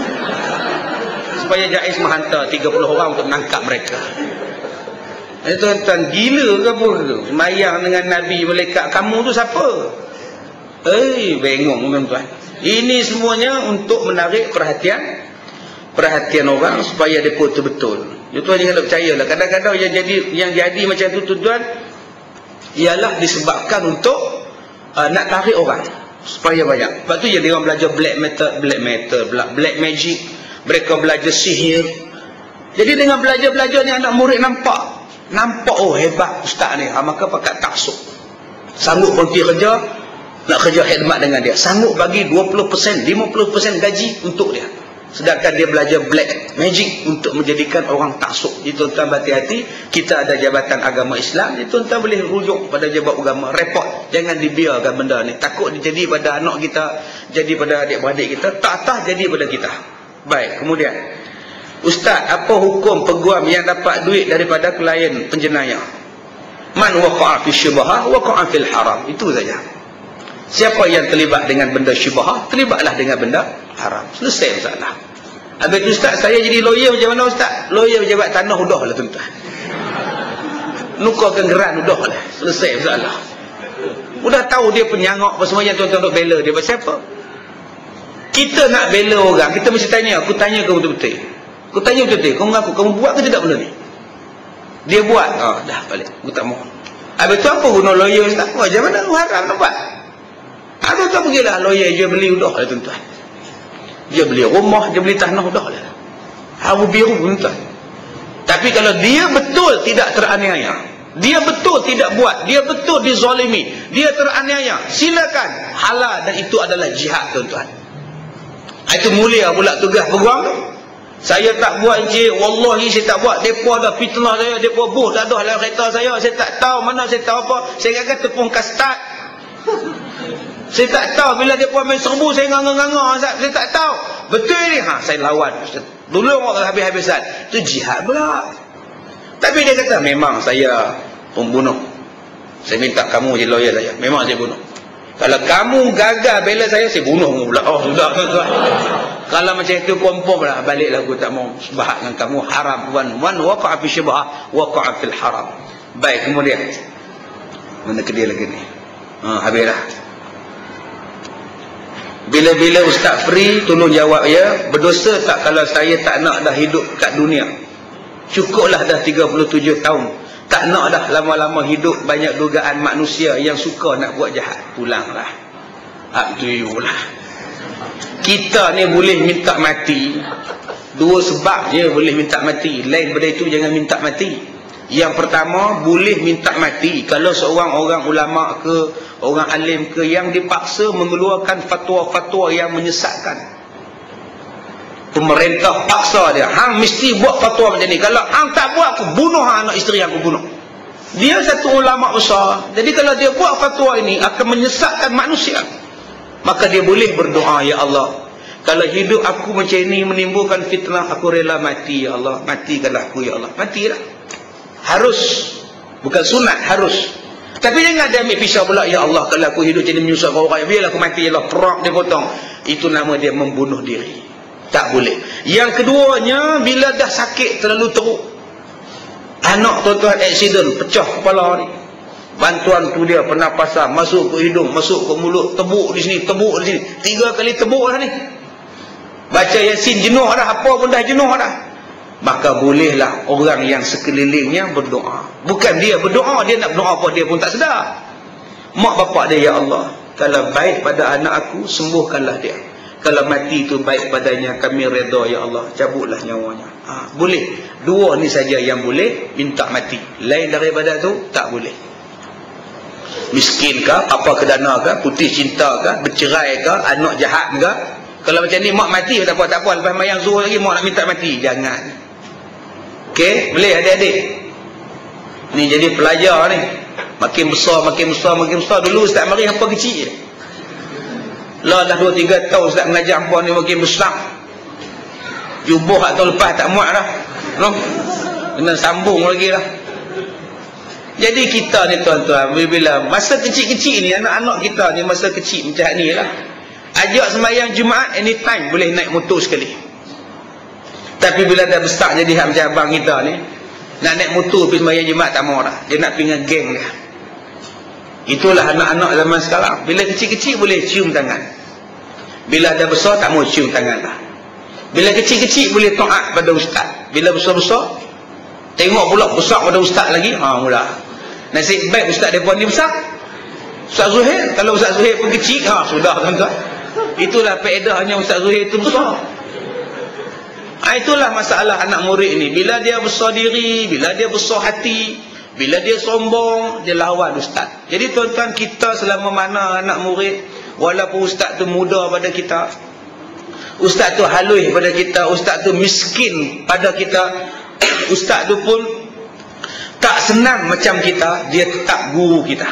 Supaya Jais menghantar 30 orang untuk menangkap mereka. Tuan-tuan, gila ke apa tu? Semayang dengan Nabi, malaikat, kamu tu siapa? Bengong tuan-tuan. Ini semuanya untuk menarik perhatian orang supaya dia pun betul. Tuan jangan percayalah. Kadang-kadang yang jadi macam tu tuan, ialah disebabkan untuk nak tarik orang supaya banyak. Sebab tu dia orang belajar black black magic, mereka belajar sihir. Jadi dengan belajar ni anak murid nampak oh hebat ustaz ni, maka pakat taksub, sanggup berhenti kerja nak kerja khidmat dengan dia, sanggup bagi 20%, 50% gaji untuk dia, sedangkan dia belajar black magic untuk menjadikan orang taksub. Jadi tuan-tuan berhati-hati, kita ada jabatan agama Islam, jadi tuan-tuan boleh rujuk pada jabat agama, report, jangan dibiarkan benda ni, takut dia jadi pada anak kita, jadi pada adik-beradik kita, tak jadi pada kita. Baik, kemudian ustaz, apa hukum peguam yang dapat duit daripada klien penjenayah? Man waqa'a fi syubhah waqa'a fil haram. Itu saja. Siapa yang terlibat dengan benda syubhah, terlibatlah dengan benda haram. Selesai masalah. Habis tu ustaz, saya jadi lawyer macam mana ustaz? Lawyer pejabat tanah udahlah tuan-tuan. Nukarkan geran udahlah. Selesai masalah. Udah tahu dia penyangak apa semua yang tuan-tuan untuk bela dia. Pasal apa? Kita nak bela orang, kita mesti tanya. Aku tanya kau betul-betul. Aku tanya betul-betul. Kau mengaku, kamu buat ke tidak benda ni? Dia buat. Dah balik. Aku tak mau. Habis tu apa guna lawyer ustaz? Macam mana? Haram nak buat. Tuan-tuan pergilah lawyer, dia beli udahlah tuan-tuan. Dia beli rumah, dia beli tanah udahlah. Haru biru tuan-tuan. Tapi kalau dia betul tidak teraniaya, dia betul tidak buat, dia betul dizalimi, dia teraniaya, silakan, halal, dan itu adalah jihad tuan-tuan. Itu mulia pula tugas peguam tu. Saya tak buat encik, wallahi saya tak buat, depa dah fitnah saya, depa buh dadah dalam kereta saya tak tahu mana, saya tahu apa, saya kata tepung kastad. Saya tak tahu bila dia puan main serbu, saya nganga-nganga, saya tak tahu. Betul ni? Saya lawan. Dulu orang habis-habisan. Itu jihad pula. Tapi dia kata, memang saya pembunuh. Saya minta kamu jadi lawyer saya. Memang saya bunuh. Kalau kamu gagal bela saya bunuh kamu pula. Oh, sudah tuan-tuan. Kalau macam itu kompom lah, baliklah aku tak mau sebahak dengan kamu. Haram. Wan waqa'a fi syubhah waqa'a fil haram. Baik, kemudian. Mana ke dia lagi ni? Habislah. Bila-bila ustaz free, tolong jawab ya. Berdosa tak kalau saya tak nak dah hidup kat dunia? Cukuplah dah 37 tahun. Tak nak dah lama-lama hidup, banyak dugaan manusia yang suka nak buat jahat. Pulanglah. Up to you lah. Kita ni boleh minta mati. Dua sebab je boleh minta mati. Lain daripada itu jangan minta mati. Yang pertama, boleh minta mati kalau seorang orang ulama ke, orang alim ke, yang dipaksa mengeluarkan fatwa-fatwa yang menyesatkan. Pemerintah paksa dia, hang mesti buat fatwa macam ni. Kalau hang tak buat, aku bunuh anak isteri aku bunuh. Dia satu ulama besar. Jadi kalau dia buat fatwa ini akan menyesatkan manusia, maka dia boleh berdoa, ya Allah, kalau hidup aku macam ini menimbulkan fitnah, aku rela mati, ya Allah. Matikanlah aku, ya Allah. Matilah. Harus. Bukan sunat, harus. Tapi jangan dia ambil pisau pula, ya Allah, kalau aku hidup jadi menyusahkan orang, biarlah aku mati, ya Allah. Perak dia potong. Itu nama dia membunuh diri. Tak boleh. Yang keduanya, bila dah sakit terlalu teruk, anak tuan-tuan aksiden, pecah kepala ni, bantuan tu dia pernafasan, masuk ke hidung, masuk ke mulut, tebuk di sini, tebuk di sini, 3 kali tebuk dah ni. Baca Yasin jenuh dah, apa pun dah jenuh dah. Maka bolehlah orang yang sekelilingnya berdoa. Bukan dia berdoa, dia nak berdoa apa dia pun tak sedar. Mak bapak dia, ya Allah, kalau baik pada anak aku, sembuhkanlah dia. Kalau mati itu baik padanya, kami redha, ya Allah, cabutlah nyawanya. Boleh. Dua ni saja yang boleh minta mati. Lain daripada tu tak boleh. Miskin ke, apa kedana ke, putih cinta ke, bercerai ke, anak jahat ke. Kalau macam ni mak mati tak apa, lepas mayang zuhur lagi mak nak minta mati, jangan. Okey, boleh adik-adik. Ni jadi pelajar ni. Makin besar. Dulu ustaz mari hampa kecil je. Lah dah 2-3 tahun ustaz mengajar hampa ni makin besar. Jubuh tahun lepas tak muat dah. No? Kena sambung lagi lah. Jadi kita ni tuan-tuan, bila masa kecil-kecil ni, anak-anak kita ni masa kecil macam ni lah, ajak sembahyang Jumaat anytime boleh naik motor sekali. Tapi bila dah besar jadi hak macam abang kita ni, nak naik motor pergi sembahyang Jumaat tak mau dah. Dia nak pergi dengan geng dia. Itulah anak-anak zaman sekarang. Bila kecil-kecil boleh cium tangan, bila dah besar tak mau cium tangan dah. Bila kecil-kecil boleh taat pada ustaz, bila besar-besar tengok pula besar pada ustaz lagi, mula. Nasib baik ustaz depan ni besar, Ustaz Zuhair. Kalau Ustaz Zuhair pun kecil, sudah tuan-tuan. Itulah faedahnya Ustaz Zuhair itu besar. Itulah masalah anak murid ni. Bila dia besar diri, bila dia besar hati, bila dia sombong, dia lawan ustaz. Jadi tuan-tuan, kita selama mana anak murid, walaupun ustaz tu muda pada kita, ustaz tu halus pada kita, ustaz tu miskin pada kita, ustaz tu pun tak senang macam kita, dia tetap guru kita.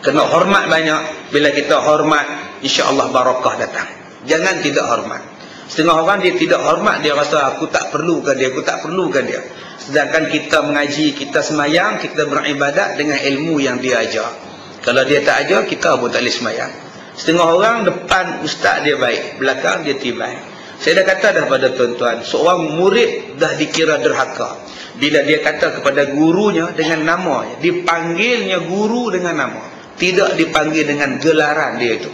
Kena hormat banyak. Bila kita hormat, insya-Allah barakah datang. Jangan tidak hormat. Setengah orang dia tidak hormat, dia rasa aku tak perlukan dia, aku tak perlukan dia. Sedangkan kita mengaji, kita semayang, kita beribadat dengan ilmu yang dia ajar. Kalau dia tak ajar, kita pun tak boleh semayang. Setengah orang depan ustaz dia baik, belakang dia tibai. Saya dah kata dah pada tuan-tuan, seorang murid dah dikira derhaka bila dia kata kepada gurunya dengan namanya, dipanggilnya guru dengan nama, tidak dipanggil dengan gelaran dia itu.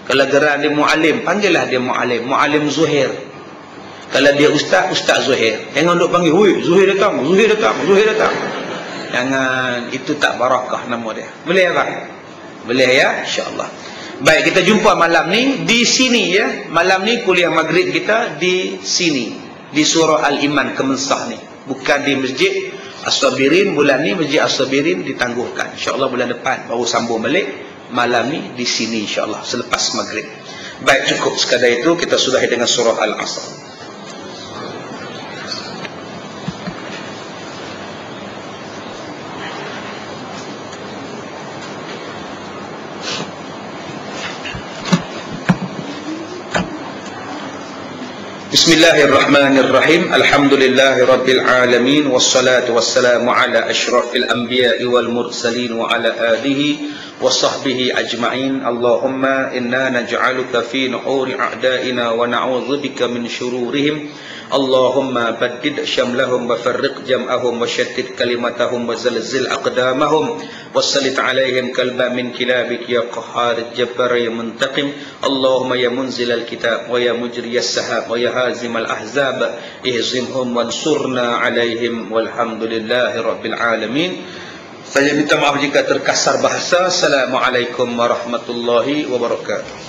Kalau gelaran dia mu'alim, panggillah dia mu'alim, mu'alim Zuhair. Kalau dia ustaz, Ustaz Zuhair. Jangan duk panggil, "Oi, Zuhair datang, Zuhair datang, Zuhair datang." Jangan, itu tak barakah nama dia. Boleh apa? Boleh ya, insya-Allah. Baik, kita jumpa malam ni di sini ya. Malam ni kuliah maghrib kita di sini, di surah Al-Iman Kemensah ni. Bukan di Masjid As-Sabirin. Bulan ni Masjid As-Sabirin ditangguhkan. Insya-Allah bulan depan baru sambung balik. Malam ni di sini insya-Allah selepas maghrib. Baik, cukup sekadar itu. Kita sudahi dengan surah Al-Asr. Bismillahirrahmanirrahim. Alhamdulillahirabbil alamin wassalatu wassalamu ala asyrafil anbiya'i wal mursalin wa ala alihi wa sahbihi ajma'in. Allahumma inna naj'aluka fi nuhuri a'da'ina wa na'udzubika min syururihim. Allahumma baddid syamlahum wa farriq jam'ahum wa syattid kalimatahum wa zalzil aqdamahum wassalit alaihim kalba min kilabik ya qahhar jabbar ya muntaqim. Allahumma ya munzilal kitab wa ya mujriyas sahab wa ya hazimal ahzab ihzimhum wansurna alaihim walhamdulillahi rabbil alamin. Saya minta maaf jika terkasar bahasa. Assalamualaikum warahmatullahi wabarakatuh.